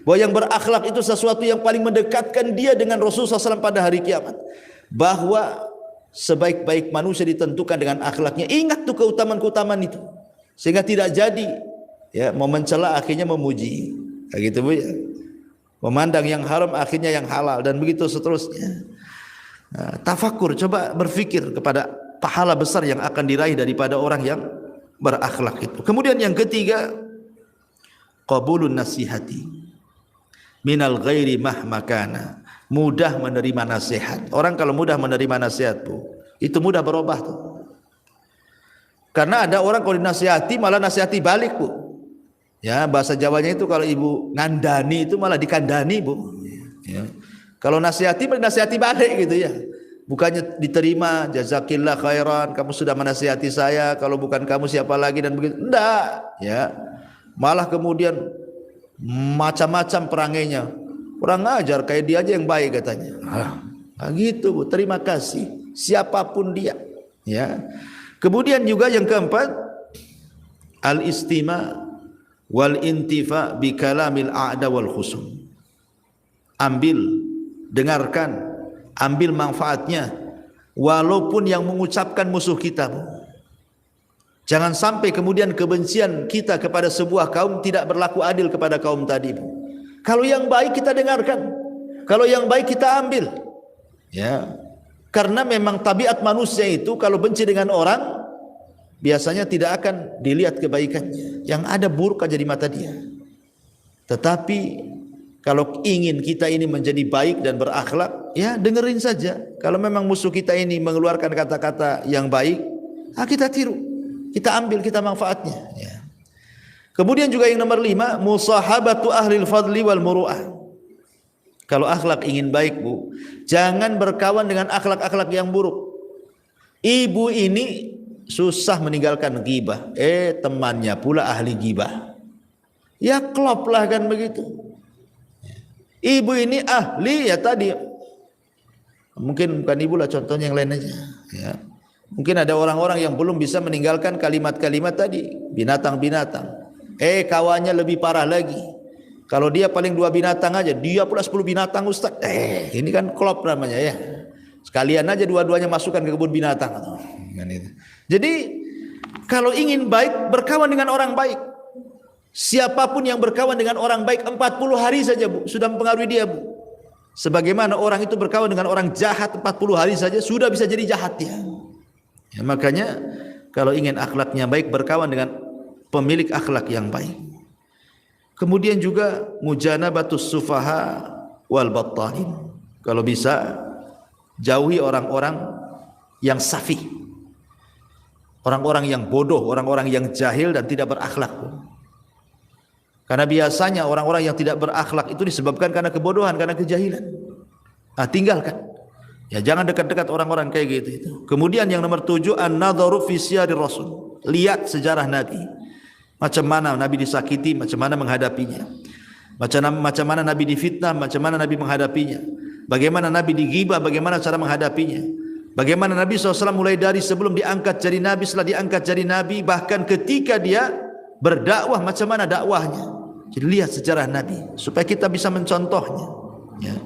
Bahwa yang berakhlak itu sesuatu yang paling mendekatkan dia dengan Rasulullah SAW pada hari kiamat. Bahwa sebaik-baik manusia ditentukan dengan akhlaknya. Ingat tuh keutamaan-keutamaan itu. Sehingga tidak jadi ya mau mencela akhirnya memuji. Kayak gitu, Bu ya. Memandang yang haram akhirnya yang halal, dan begitu seterusnya. Nah, tafakur, coba berfikir kepada pahala besar yang akan diraih daripada orang yang berakhlak itu. Kemudian yang ketiga, qabulun nasihati minal ghairi mahmakana. Mudah menerima nasihat. Orang kalau mudah menerima nasihat, Bu, itu mudah berubah tuh. Karena ada orang kalau dinasihati malah nasihati balik, Bu. Ya, bahasa Jawanya itu kalau ibu ngandani itu malah dikandani, Bu. Ya. Kalau nasihati balik gitu ya. Bukannya diterima, jazakillah khairan, kamu sudah menasihati saya, kalau bukan kamu siapa lagi, dan begitu. Enggak, ya. Malah kemudian macam-macam perangainya. Kurang ajar, kayak dia aja yang baik katanya. Nah, gitu, Bu. Terima kasih siapapun dia, ya. Kemudian juga yang keempat, al-istima wal intifa bi kalamil a'da wal khusum. Ambil, dengarkan, ambil manfaatnya walaupun yang mengucapkan musuh kita, Bu. Jangan sampai kemudian kebencian kita kepada sebuah kaum tidak berlaku adil kepada kaum tadi, Bu. Kalau yang baik kita dengarkan, kalau yang baik kita ambil, ya. Karena memang tabiat manusia itu kalau benci dengan orang biasanya tidak akan dilihat kebaikannya, yang ada buruk aja di mata dia. Tetapi kalau ingin kita ini menjadi baik dan berakhlak, ya dengerin saja. Kalau memang musuh kita ini mengeluarkan kata-kata yang baik, kita tiru, kita ambil, kita manfaatnya. Ya. Kemudian juga yang nomor 5, musahabatu ahlil fadli wal muru'ah. Kalau akhlak ingin baik, Bu, jangan berkawan dengan akhlak-akhlak yang buruk. Ibu ini susah meninggalkan ghibah, temannya pula ahli ghibah. Ya klop lah kan begitu. Ibu ini ahli, ya tadi mungkin bukan ibu lah, contohnya yang lain aja, ya. Mungkin ada orang-orang yang belum bisa meninggalkan kalimat-kalimat tadi, binatang-binatang. Kawannya lebih parah lagi. Kalau dia paling 2 binatang aja, dia pula 10 binatang, Ustaz. Ini kan klop namanya ya. Sekalian aja dua-duanya masukkan ke kebun binatang. Jadi kalau ingin baik, berkawan dengan orang baik. Siapapun yang berkawan dengan orang baik 40 hari saja, Bu, sudah mempengaruhi dia, Bu. Sebagaimana orang itu berkawan dengan orang jahat 40 hari saja sudah bisa jadi jahat dia. Ya, makanya kalau ingin akhlaknya baik, berkawan dengan pemilik akhlak yang baik. Kemudian juga mujanabatus sufaha wal battalin. Kalau bisa jauhi orang-orang yang safih, orang-orang yang bodoh, orang-orang yang jahil dan tidak berakhlak. Karena biasanya orang-orang yang tidak berakhlak itu disebabkan karena kebodohan, karena kejahilan. Nah, tinggalkan. Ya, jangan dekat-dekat orang-orang kayak gitu itu. Kemudian yang nomor 7, an-nadharu fi siyarir rasul. Lihat sejarah Nabi. Macam mana Nabi disakiti, macam mana menghadapinya. Macam mana Nabi difitnah, macam mana Nabi menghadapinya. Bagaimana Nabi dighibah, bagaimana cara menghadapinya. Bagaimana Nabi SAW mulai dari sebelum diangkat jadi Nabi, setelah diangkat jadi Nabi, bahkan ketika dia berdakwah, macam mana dakwahnya. Jadi lihat sejarah Nabi supaya kita bisa mencontohnya. Ya.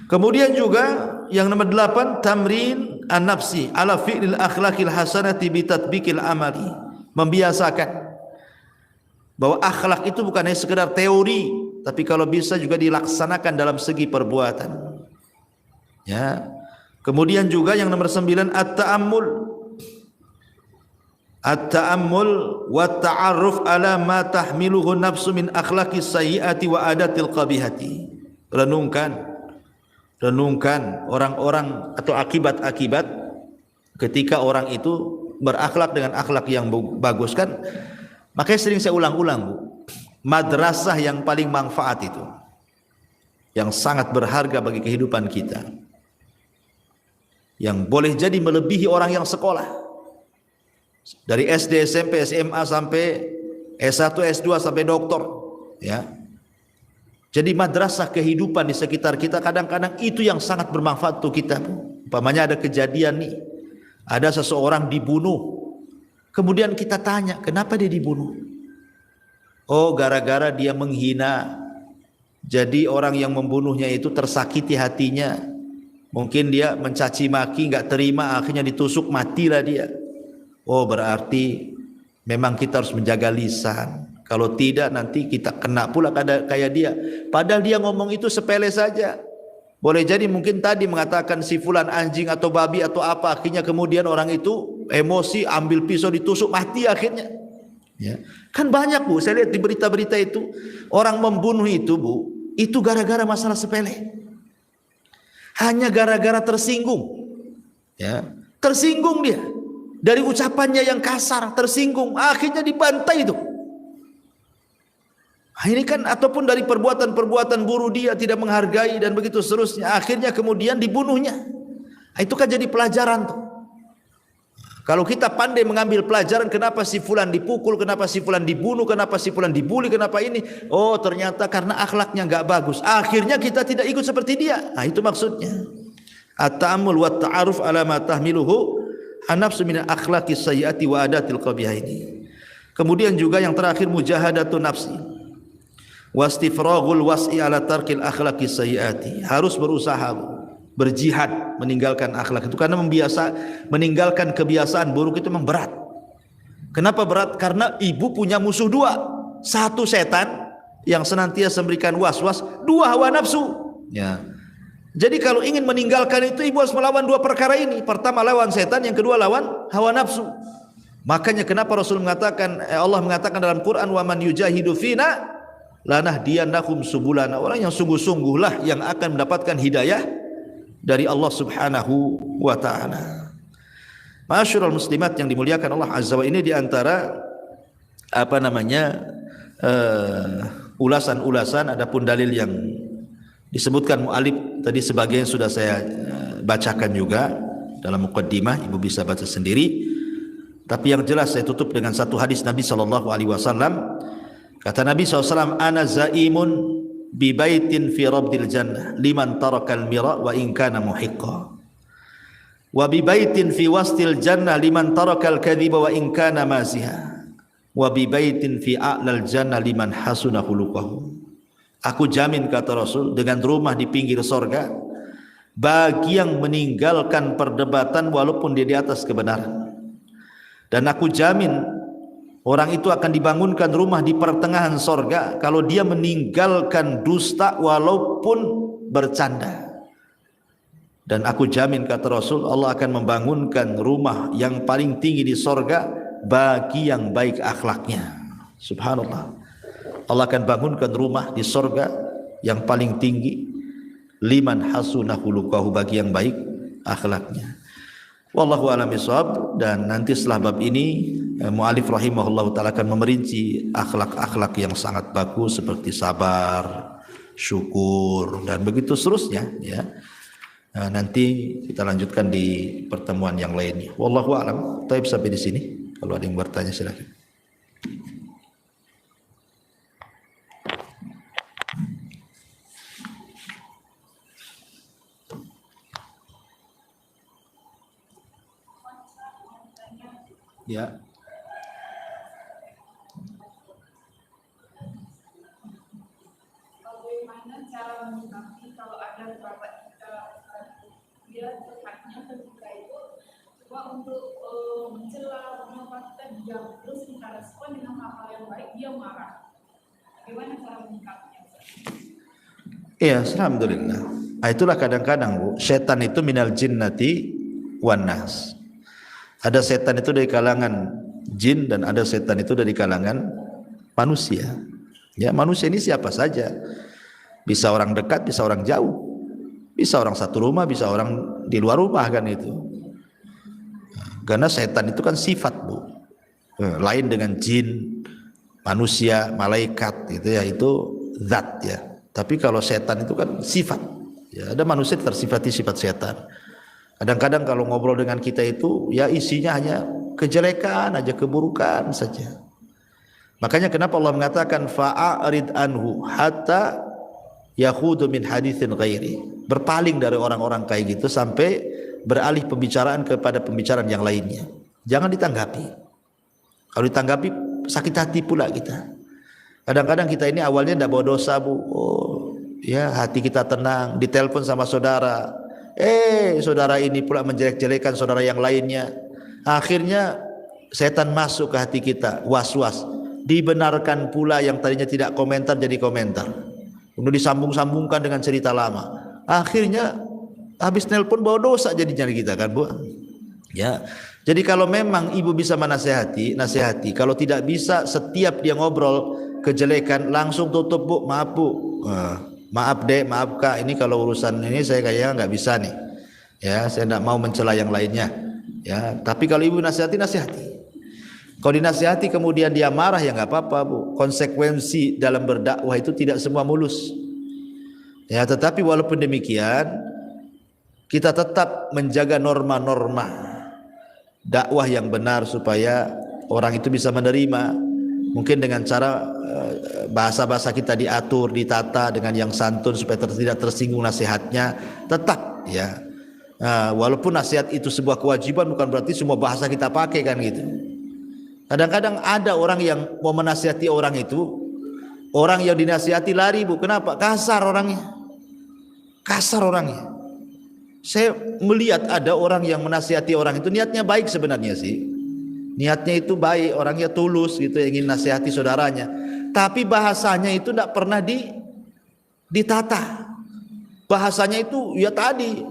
Kemudian juga yang nomor 8, tamrin an-nafsi ala fi'lil akhlaqil hasanati bi tatbiqil amali. Membiasakan bahwa akhlak itu bukan hanya sekedar teori, tapi kalau bisa juga dilaksanakan dalam segi perbuatan. Ya. Kemudian juga yang nomor 9, at-ta'ammul wa ta'arruf ala ma tahmiluhu nafsu min akhlaqis sayyiati wa adatil qabihati. Renungkan orang-orang atau akibat-akibat ketika orang itu berakhlak dengan akhlak yang bagus kan. Makanya sering saya ulang-ulang, Bu. Madrasah yang paling manfaat itu, yang sangat berharga bagi kehidupan kita, yang boleh jadi melebihi orang yang sekolah dari SD, SMP, SMA sampai S1, S2 sampai doktor, ya. Jadi madrasah kehidupan di sekitar kita kadang-kadang itu yang sangat bermanfaat untuk kita. Umpamanya ada kejadian nih, ada seseorang dibunuh. Kemudian kita tanya, kenapa dia dibunuh? Oh, gara-gara dia menghina. Jadi orang yang membunuhnya itu tersakiti hatinya. Mungkin dia mencaci maki, enggak terima, akhirnya ditusuk, matilah dia. Oh, berarti memang kita harus menjaga lisan. Kalau tidak nanti kita kena pula kayak dia. Padahal dia ngomong itu sepele saja. Boleh jadi mungkin tadi mengatakan si fulan anjing atau babi atau apa, akhirnya kemudian orang itu emosi, ambil pisau ditusuk, mati akhirnya. Ya. Kan banyak, Bu, saya lihat di berita-berita itu orang membunuh itu, Bu, itu gara-gara masalah sepele. Hanya gara-gara tersinggung. Ya. Tersinggung dia. Dari ucapannya yang kasar, tersinggung, akhirnya dibantai itu. Ini kan ataupun dari perbuatan-perbuatan buruk dia tidak menghargai dan begitu seterusnya, akhirnya kemudian dibunuhnya. Itu kan jadi pelajaran tuh. Kalau kita pandai mengambil pelajaran, kenapa si fulan dipukul, kenapa si fulan dibunuh, kenapa si fulan dibuli, kenapa ini? Oh, ternyata karena akhlaknya enggak bagus. Akhirnya kita tidak ikut seperti dia. Nah, itu maksudnya. At-ta'ammul wa ta'aruf ala ma tahmiluhu an-nafsu min akhlaqis sayyiati wa adatil qabihah ini. Kemudian juga yang terakhir mujahadatun nafsi. Wastifraghul was'i ala tarkil akhlaqis sayyiati. Harus berusaha, berjihad meninggalkan akhlak itu, karena meninggalkan kebiasaan buruk itu memang berat. Kenapa berat? Karena ibu punya musuh dua. Satu setan yang senantiasa memberikan was-was, dua hawa nafsu. Ya. Jadi kalau ingin meninggalkan itu, ibu harus melawan dua perkara ini. Pertama lawan setan, yang kedua lawan hawa nafsu. Makanya kenapa Rasul mengatakan, Allah mengatakan dalam Quran, wa man yujahidu fina lanahdiyannakum subulana. Orang yang sungguh-sungguhlah yang akan mendapatkan hidayah dari Allah Subhanahu wa taala. Masyarul muslimat yang dimuliakan Allah Azza wa, ini di antara ulasan-ulasan. Adapun dalil yang disebutkan mu'alif tadi sebagian sudah saya bacakan juga dalam muqaddimah, ibu bisa baca sendiri. Tapi yang jelas saya tutup dengan satu hadis Nabi sallallahu alaihi wasallam. Kata Nabi SAW, ana zaimun bi baitin fi rabdil jannah liman tarakal mira wa in kana muhiqqa, wa bi baitin fi wastil jannah liman tarakal kadhiba wa in kana maziha, wa bi baitin fi a'lal jannah liman hasuna khuluquhu. Aku jamin, kata Rasul, dengan rumah di pinggir sorga bagi yang meninggalkan perdebatan walaupun dia di atas kebenaran. Dan aku jamin orang itu akan dibangunkan rumah di pertengahan sorga kalau dia meninggalkan dusta walaupun bercanda. Dan aku jamin, kata Rasul, Allah akan membangunkan rumah yang paling tinggi di sorga bagi yang baik akhlaknya. Subhanallah. Allah akan bangunkan rumah di sorga yang paling tinggi liman hasunah khuluquhu, bagi yang baik akhlaknya. Wallahu a'lam bishawab. Dan nanti setelah bab ini mu'alif rahimahullah ta'ala akan memerinci akhlak-akhlak yang sangat bagus seperti sabar, syukur, dan begitu seterusnya ya. Nanti kita lanjutkan di pertemuan yang lainnya. Wallahu a'lam. Taib sampai di sini. Kalau ada yang bertanya silakan. Ya. Bagaimana cara menyikapi kalau ada kerabat kita dia curhatnya ke kita itu coba untuk mencela, memanfaatkan dia, terus kita respon dengan hal yang baik, dia marah. Bagaimana cara menyikapinya? Iya, alhamdulillah. Nah, itulah kadang-kadang Bu, setan itu minal jinnati wan nas. Ada setan itu dari kalangan jin dan ada setan itu dari kalangan manusia. Ya, manusia ini siapa saja. Bisa orang dekat, bisa orang jauh. Bisa orang satu rumah, bisa orang di luar rumah kan itu. Karena setan itu kan sifat Bu. Lain dengan jin, manusia, malaikat gitu ya, itu zat ya. Tapi kalau setan itu kan sifat. Ya, ada manusia tersifati sifat setan. Kadang-kadang kalau ngobrol dengan kita itu ya isinya hanya kejelekan aja, keburukan saja. Makanya kenapa Allah mengatakan fa'arid anhu hatta yakhudu min haditsin ghairi. Berpaling dari orang-orang kayak gitu sampai beralih pembicaraan kepada pembicaraan yang lainnya. Jangan ditanggapi. Kalau ditanggapi sakit hati pula kita. Kadang-kadang kita ini awalnya tidak bawa dosa Bu. Oh, ya hati kita tenang. Ditelepon sama saudara. Saudara ini pula menjelek-jelekan saudara yang lainnya. Akhirnya setan masuk ke hati kita, was-was. Dibenarkan pula yang tadinya tidak komentar jadi komentar. Kemudian disambung-sambungkan dengan cerita lama. Akhirnya habis nelpon bawa dosa jadinya kita kan Bu. Ya. Jadi kalau memang ibu bisa menasihati, nasihati. Kalau tidak bisa, setiap dia ngobrol kejelekan langsung tutup Bu. Maaf Bu. Maaf Dek, maaf Kak, ini kalau urusan ini saya kayaknya nggak bisa nih. Ya, saya tidak mau mencela yang lainnya. Ya, tapi kalau ibu nasihati, nasihati. Kalau dinasihati kemudian dia marah ya nggak apa-apa Bu. Konsekuensi dalam berdakwah itu tidak semua mulus. Ya, tetapi walaupun demikian kita tetap menjaga norma-norma dakwah yang benar supaya orang itu bisa menerima. Mungkin dengan cara bahasa-bahasa kita diatur, ditata dengan yang santun supaya tidak tersinggung nasihatnya. Tetap ya. Walaupun nasihat itu sebuah kewajiban bukan berarti semua bahasa kita pakai kan gitu. Kadang-kadang ada orang yang mau menasihati orang itu, orang yang dinasihati lari Bu. Kenapa? Kasar orangnya. Kasar orangnya. Saya melihat ada orang yang menasihati orang itu niatnya baik sebenarnya sih. Niatnya itu baik, orangnya tulus gitu, ingin nasihati saudaranya. Tapi bahasanya itu tidak pernah ditata. Bahasanya itu ya tadi,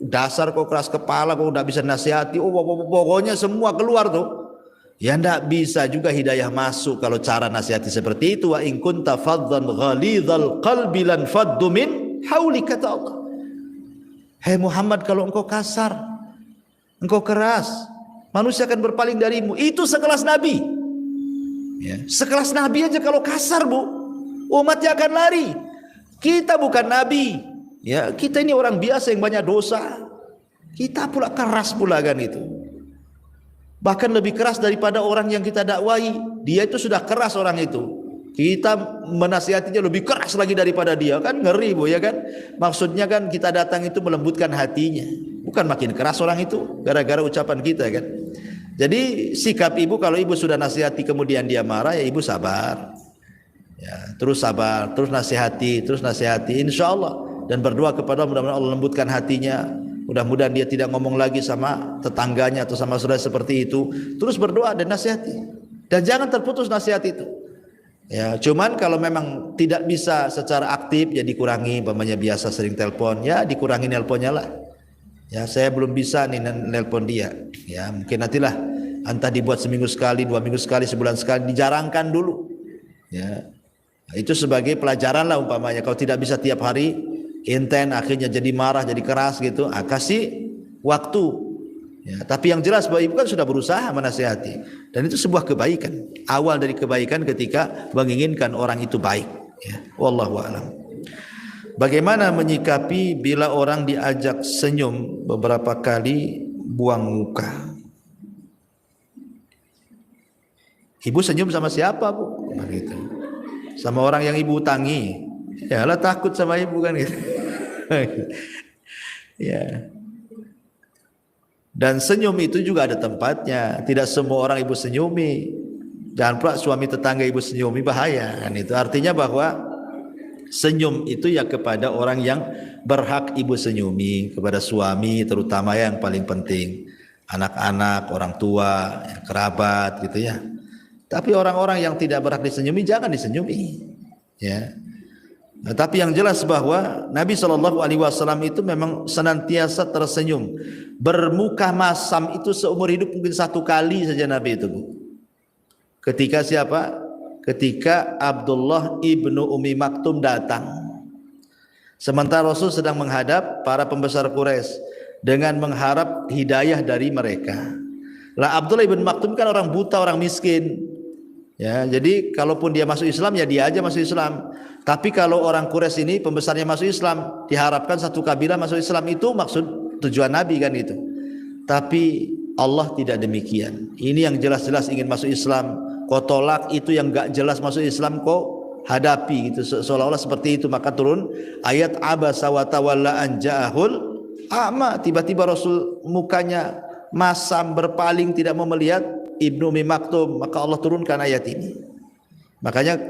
dasar kok keras kepala, kok tidak bisa nasihati. Pokoknya semua keluar tuh. Ya tidak bisa juga hidayah masuk kalau cara nasihati seperti itu. Wa in kunta faddan ghalidhal qalbi lan faddu min hauli, kata Allah. Hei Muhammad, kalau engkau kasar, engkau keras, manusia akan berpaling darimu. Itu sekelas Nabi. Ya, sekelas Nabi aja kalau kasar Bu, umatnya akan lari. Kita bukan Nabi. Ya, kita ini orang biasa yang banyak dosa. Kita pula keras pula kan itu. Bahkan lebih keras daripada orang yang kita dakwai. Dia itu sudah keras orang itu. Kita menasihatinya lebih keras lagi daripada dia, kan ngeri Bu ya kan. Maksudnya kan kita datang itu melembutkan hatinya, bukan makin keras orang itu gara-gara ucapan kita kan. Jadi sikap ibu, kalau ibu sudah nasihati kemudian dia marah, ya ibu sabar ya, terus sabar, terus nasihati insya Allah, dan berdoa kepada Allah mudah-mudahan Allah lembutkan hatinya. Mudah-mudahan dia tidak ngomong lagi sama tetangganya atau sama saudara seperti itu. Terus berdoa dan nasihati, dan jangan terputus nasihat itu. Ya, cuman kalau memang tidak bisa secara aktif ya dikurangi, umpamanya biasa sering telepon, ya dikurangi nelponnya lah. Ya, saya belum bisa nih nelpon dia. Ya, mungkin nantilah entah dibuat seminggu sekali, 2 minggu sekali, sebulan sekali, dijarangkan dulu. Ya. Itu sebagai pelajaran lah umpamanya. Kalau tidak bisa tiap hari inten, akhirnya jadi marah, jadi keras gitu, kasih waktu. Ya, tapi yang jelas bahwa ibu kan sudah berusaha menasihati, dan itu sebuah kebaikan. Awal dari kebaikan ketika menginginkan orang itu baik. Ya. Wallahu a'lam. Bagaimana menyikapi bila orang diajak senyum beberapa kali buang muka? Ibu senyum sama siapa, Bu? Begitu. Sama orang yang ibu utangi. Ya lah, takut sama ibu kan gitu. Ya. Dan senyum itu juga ada tempatnya. Tidak semua orang ibu senyumi. Jangan pula suami tetangga ibu senyumi, bahaya kan itu. Artinya bahwa senyum itu ya kepada orang yang berhak ibu senyumi, kepada suami terutama yang paling penting, anak-anak, orang tua, kerabat gitu ya. Tapi orang-orang yang tidak berhak disenyumi jangan disenyumi, ya. Nah, tapi yang jelas bahwa Nabi SAW itu memang senantiasa tersenyum, bermuka masam itu seumur hidup mungkin 1 kali saja Nabi itu, Bu. Ketika siapa? Ketika Abdullah ibnu Umi Maktum datang. Sementara Rasul sedang menghadap para pembesar Quraisy dengan mengharap hidayah dari mereka. Lah Abdullah ibnu Maktum kan orang buta, orang miskin. Ya, jadi kalaupun dia masuk Islam ya dia aja masuk Islam. Tapi kalau orang Quraisy ini pembesarnya masuk Islam, diharapkan satu kabilah masuk Islam, itu maksud tujuan Nabi kan itu. Tapi Allah tidak demikian. Ini yang jelas-jelas ingin masuk Islam, kau tolak itu yang enggak jelas masuk Islam, kau hadapi gitu, seolah-olah seperti itu. Maka turun ayat abasa wa tawalla an ja'ahul a'ma. Tiba-tiba Rasul mukanya masam, berpaling, tidak mau melihat Ibnu Umi Maktum. Maka Allah turunkan ayat ini. Makanya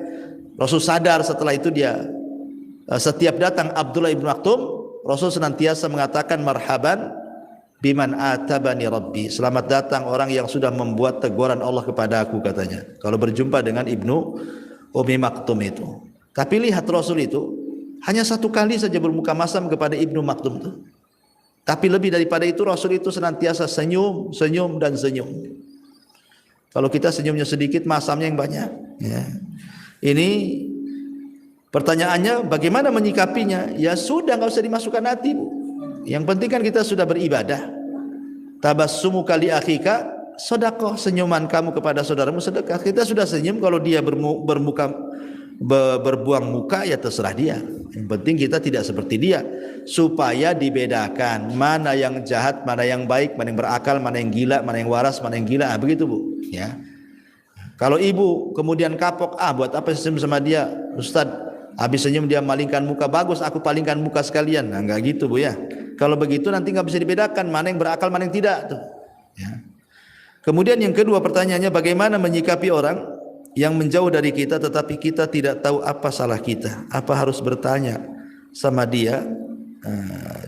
Rasul sadar setelah itu, dia setiap datang Abdullah ibnu Maktum, Rasul senantiasa mengatakan marhaban biman atabani rabbi. Selamat datang orang yang sudah membuat teguran Allah kepada aku, katanya. Kalau berjumpa dengan Ibnu Umi Maktum itu. Tapi lihat Rasul itu hanya 1 kali saja bermuka masam kepada Ibnu Maktum itu. Tapi lebih daripada itu Rasul itu senantiasa senyum, senyum dan senyum. Kalau kita senyumnya sedikit, masamnya yang banyak. Ya. Ini pertanyaannya bagaimana menyikapinya? Ya sudah, nggak usah dimasukkan hati, Bu. Yang penting kan kita sudah beribadah. Tabassumu kali akhika sedekah, senyuman kamu kepada saudaramu sedekah. Kita sudah senyum, kalau dia berbuang muka ya terserah dia. Yang penting kita tidak seperti dia, supaya dibedakan mana yang jahat, mana yang baik, mana yang berakal, mana yang gila, mana yang waras, mana yang gila. Begitu, Bu, ya. Kalau ibu kemudian kapok, buat apa senyum sama dia, Ustaz? Habis senyum dia malingkan muka, bagus aku palingkan muka sekalian. Nah, enggak gitu, Bu, ya. Kalau begitu nanti enggak bisa dibedakan mana yang berakal, mana yang tidak tuh. Ya. Kemudian yang kedua pertanyaannya, bagaimana menyikapi orang yang menjauh dari kita tetapi kita tidak tahu apa salah kita? Apa harus bertanya sama dia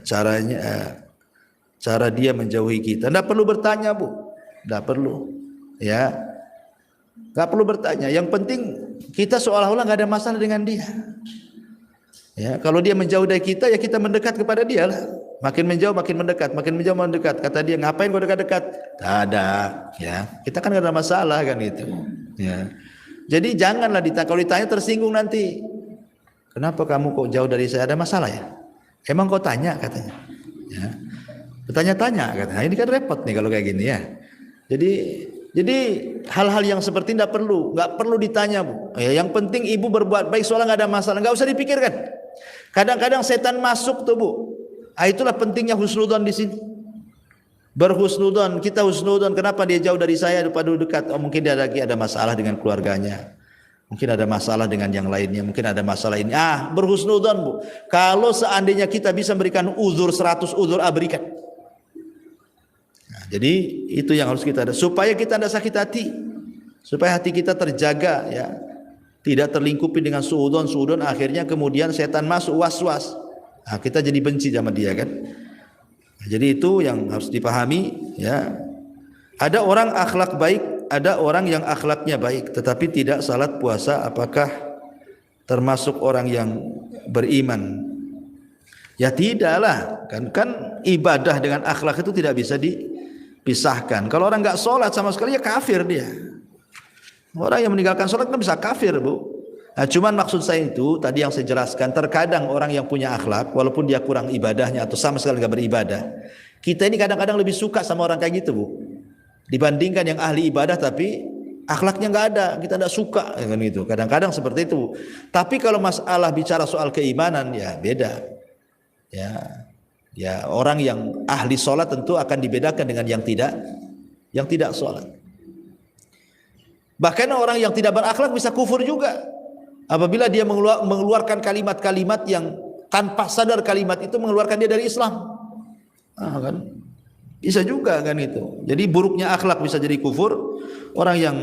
cara dia menjauhi kita? Tidak perlu bertanya, Bu. Tidak perlu. Ya. Gak perlu bertanya. Yang penting kita seolah-olah gak ada masalah dengan dia. Ya, kalau dia menjauh dari kita, ya kita mendekat kepada dia lah. Makin menjauh makin mendekat, makin menjauh mendekat. Kata dia, ngapain kau dekat-dekat? Tak ada. Ya, kita kan gak ada masalah kan itu. Ya. Jadi janganlah ditanya. Kalau ditanya tersinggung nanti. Kenapa kamu kok jauh dari saya? Ada masalah ya? Emang kau tanya, katanya. Ya. Bertanya-tanya, katanya. Ini kan repot nih kalau kayak gini ya. Jadi hal-hal yang seperti ini nggak perlu ditanya, Bu. Ya, yang penting ibu berbuat baik, soalnya nggak ada masalah, nggak usah dipikirkan. Kadang-kadang setan masuk tuh, Bu. Itulah pentingnya husnudzon di sini. Berhusnudzon, kita husnudzon. Kenapa dia jauh dari saya daripada dekat? Mungkin dia lagi ada masalah dengan keluarganya. Mungkin ada masalah dengan yang lainnya. Mungkin ada masalah ini. Berhusnudzon, Bu. Kalau seandainya kita bisa berikan uzur 100 uzur, berikan. Jadi itu yang harus kita ada, supaya kita tidak sakit hati, supaya hati kita terjaga, ya, tidak terlingkupi dengan suudon, akhirnya kemudian setan masuk, was-was, kita jadi benci sama dia kan. Jadi itu yang harus dipahami, ya. Ada orang akhlak baik, ada orang yang akhlaknya baik tetapi tidak salat puasa, apakah termasuk orang yang beriman? Ya tidaklah, kan ibadah dengan akhlak itu tidak bisa dipisahkan. Kalau orang nggak sholat sama sekali ya kafir dia. Orang yang meninggalkan sholat kan bisa kafir, Bu. Nah, cuman maksud saya itu tadi yang saya jelaskan, terkadang orang yang punya akhlak walaupun dia kurang ibadahnya atau sama sekali nggak beribadah, kita ini kadang-kadang lebih suka sama orang kayak gitu, Bu, dibandingkan yang ahli ibadah tapi akhlaknya nggak ada, kita nggak suka kan gitu. Kadang-kadang seperti itu. Tapi kalau masalah bicara soal keimanan ya beda. Ya orang yang ahli sholat tentu akan dibedakan dengan yang tidak sholat. Bahkan orang yang tidak berakhlak bisa kufur juga apabila dia mengeluarkan kalimat-kalimat yang tanpa sadar kalimat itu mengeluarkan dia dari Islam. Kan bisa juga kan itu. Jadi buruknya akhlak bisa jadi kufur. Orang yang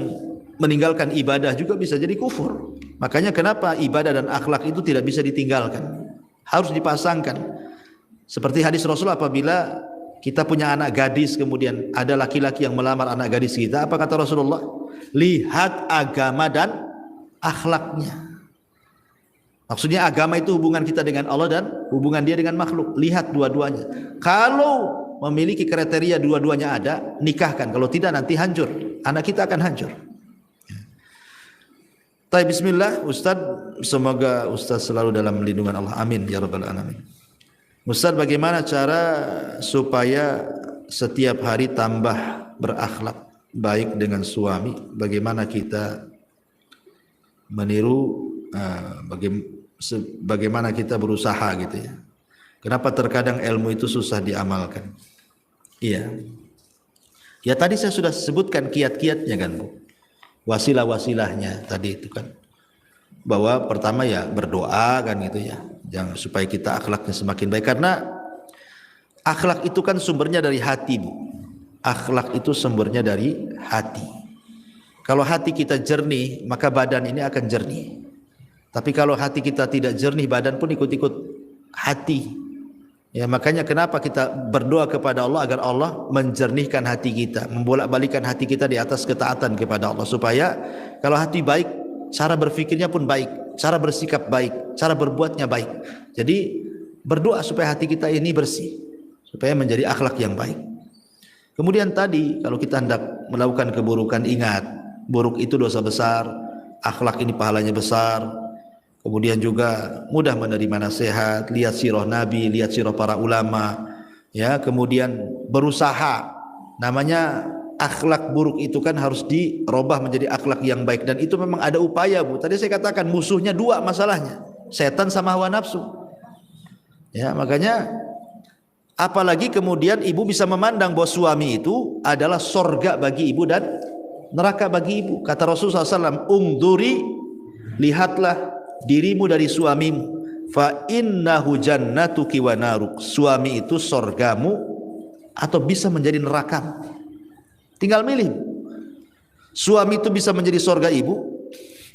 meninggalkan ibadah juga bisa jadi kufur. Makanya kenapa ibadah dan akhlak itu tidak bisa ditinggalkan, harus dipasangkan. Seperti hadis Rasul, apabila kita punya anak gadis kemudian ada laki-laki yang melamar anak gadis kita, apa kata Rasulullah? Lihat agama dan akhlaknya. Maksudnya agama itu hubungan kita dengan Allah dan hubungan dia dengan makhluk. Lihat dua-duanya. Kalau memiliki kriteria dua-duanya ada, nikahkan. Kalau tidak nanti hancur. Anak kita akan hancur. Bismillah, Ustaz. Semoga Ustaz selalu dalam lindungan Allah. Amin ya rabbal alamin. Ustaz, bagaimana cara supaya setiap hari tambah berakhlak baik dengan suami? Bagaimana kita meniru, bagaimana kita berusaha gitu ya? Kenapa terkadang ilmu itu susah diamalkan? Iya. Ya tadi saya sudah sebutkan kiat-kiatnya kan, Bu. Wasilah-wasilahnya tadi itu kan. Bahwa pertama ya berdoa kan gitu ya. Jangan supaya kita akhlaknya semakin baik, karena akhlak itu kan sumbernya dari hati, Bu. Akhlak itu sumbernya dari hati. Kalau hati kita jernih, maka badan ini akan jernih. Tapi kalau hati kita tidak jernih, badan pun ikut-ikut hati. Ya, makanya kenapa kita berdoa kepada Allah agar Allah menjernihkan hati kita, membolak-balikan hati kita di atas ketaatan kepada Allah, supaya kalau hati baik, cara berfikirnya pun baik, cara bersikap baik, cara berbuatnya baik. Jadi berdoa supaya hati kita ini bersih, supaya menjadi akhlak yang baik. Kemudian tadi kalau kita hendak melakukan keburukan, ingat, buruk itu dosa besar, akhlak ini pahalanya besar. Kemudian juga mudah menerima nasihat, lihat sirah Nabi, lihat sirah para ulama, ya. Kemudian berusaha, namanya akhlak buruk itu kan harus dirubah menjadi akhlak yang baik, dan itu memang ada upaya, Bu. Tadi saya katakan musuhnya dua masalahnya, setan sama hawa nafsu. Ya, makanya apalagi kemudian ibu bisa memandang bahwa suami itu adalah sorga bagi ibu dan neraka bagi ibu. Kata Rasulullah SAW, ungduri, lihatlah dirimu dari suamimu, fa innahu jannatuki wa naruk. Suami itu sorgamu atau bisa menjadi nerakamu. Tinggal milih. Suami itu bisa menjadi sorga ibu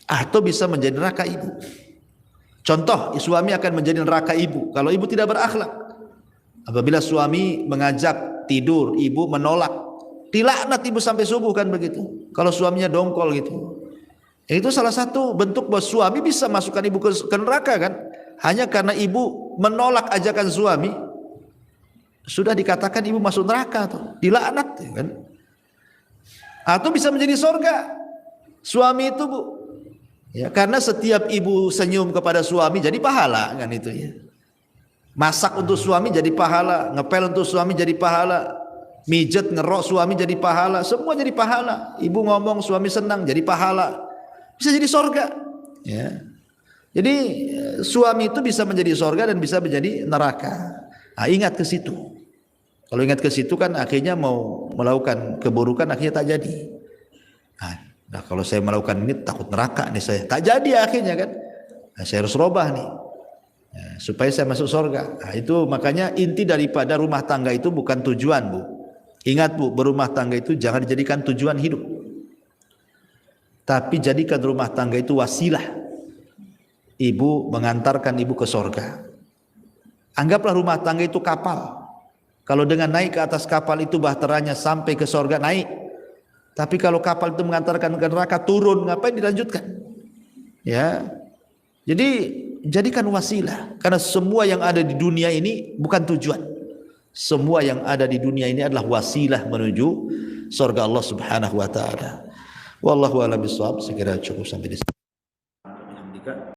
atau bisa menjadi neraka ibu. Contoh, suami akan menjadi neraka ibu kalau ibu tidak berakhlak. Apabila suami mengajak tidur, ibu menolak, dilaknat ibu sampai subuh kan begitu. Kalau suaminya dongkol gitu. Itu salah satu bentuk bahwa suami bisa masukkan ibu ke neraka kan. Hanya karena ibu menolak ajakan suami, sudah dikatakan ibu masuk neraka tuh, dilaknat kan. Atau bisa menjadi sorga suami itu, Bu. Ya, karena setiap ibu senyum kepada suami jadi pahala kan itu ya. Masak untuk suami jadi pahala, ngepel untuk suami jadi pahala, mijet ngerok suami jadi pahala, semua jadi pahala. Ibu ngomong suami senang jadi pahala. Bisa jadi sorga, ya. Jadi suami itu bisa menjadi sorga dan bisa menjadi neraka. Nah, ingat ke situ. Kalau ingat ke situ kan akhirnya mau melakukan keburukan akhirnya tak jadi. Nah kalau saya melakukan ini takut neraka nih saya, tak jadi akhirnya kan. Nah, saya harus robah nih, ya, supaya saya masuk sorga. Nah, itu makanya inti daripada rumah tangga itu bukan tujuan, Bu. Ingat, Bu, berumah tangga itu jangan dijadikan tujuan hidup. Tapi jadikan rumah tangga itu wasilah ibu mengantarkan ibu ke sorga. Anggaplah rumah tangga itu kapal. Kalau dengan naik ke atas kapal itu bahteranya sampai ke sorga, naik. Tapi kalau kapal itu mengantarkan ke neraka, turun, ngapain dilanjutkan? Ya. Jadi jadikan wasilah, karena semua yang ada di dunia ini bukan tujuan. Semua yang ada di dunia ini adalah wasilah menuju sorga Allah Subhanahu wa taala. Wallahu a'lam bishawab. Segera cukup sampai di sini. juga.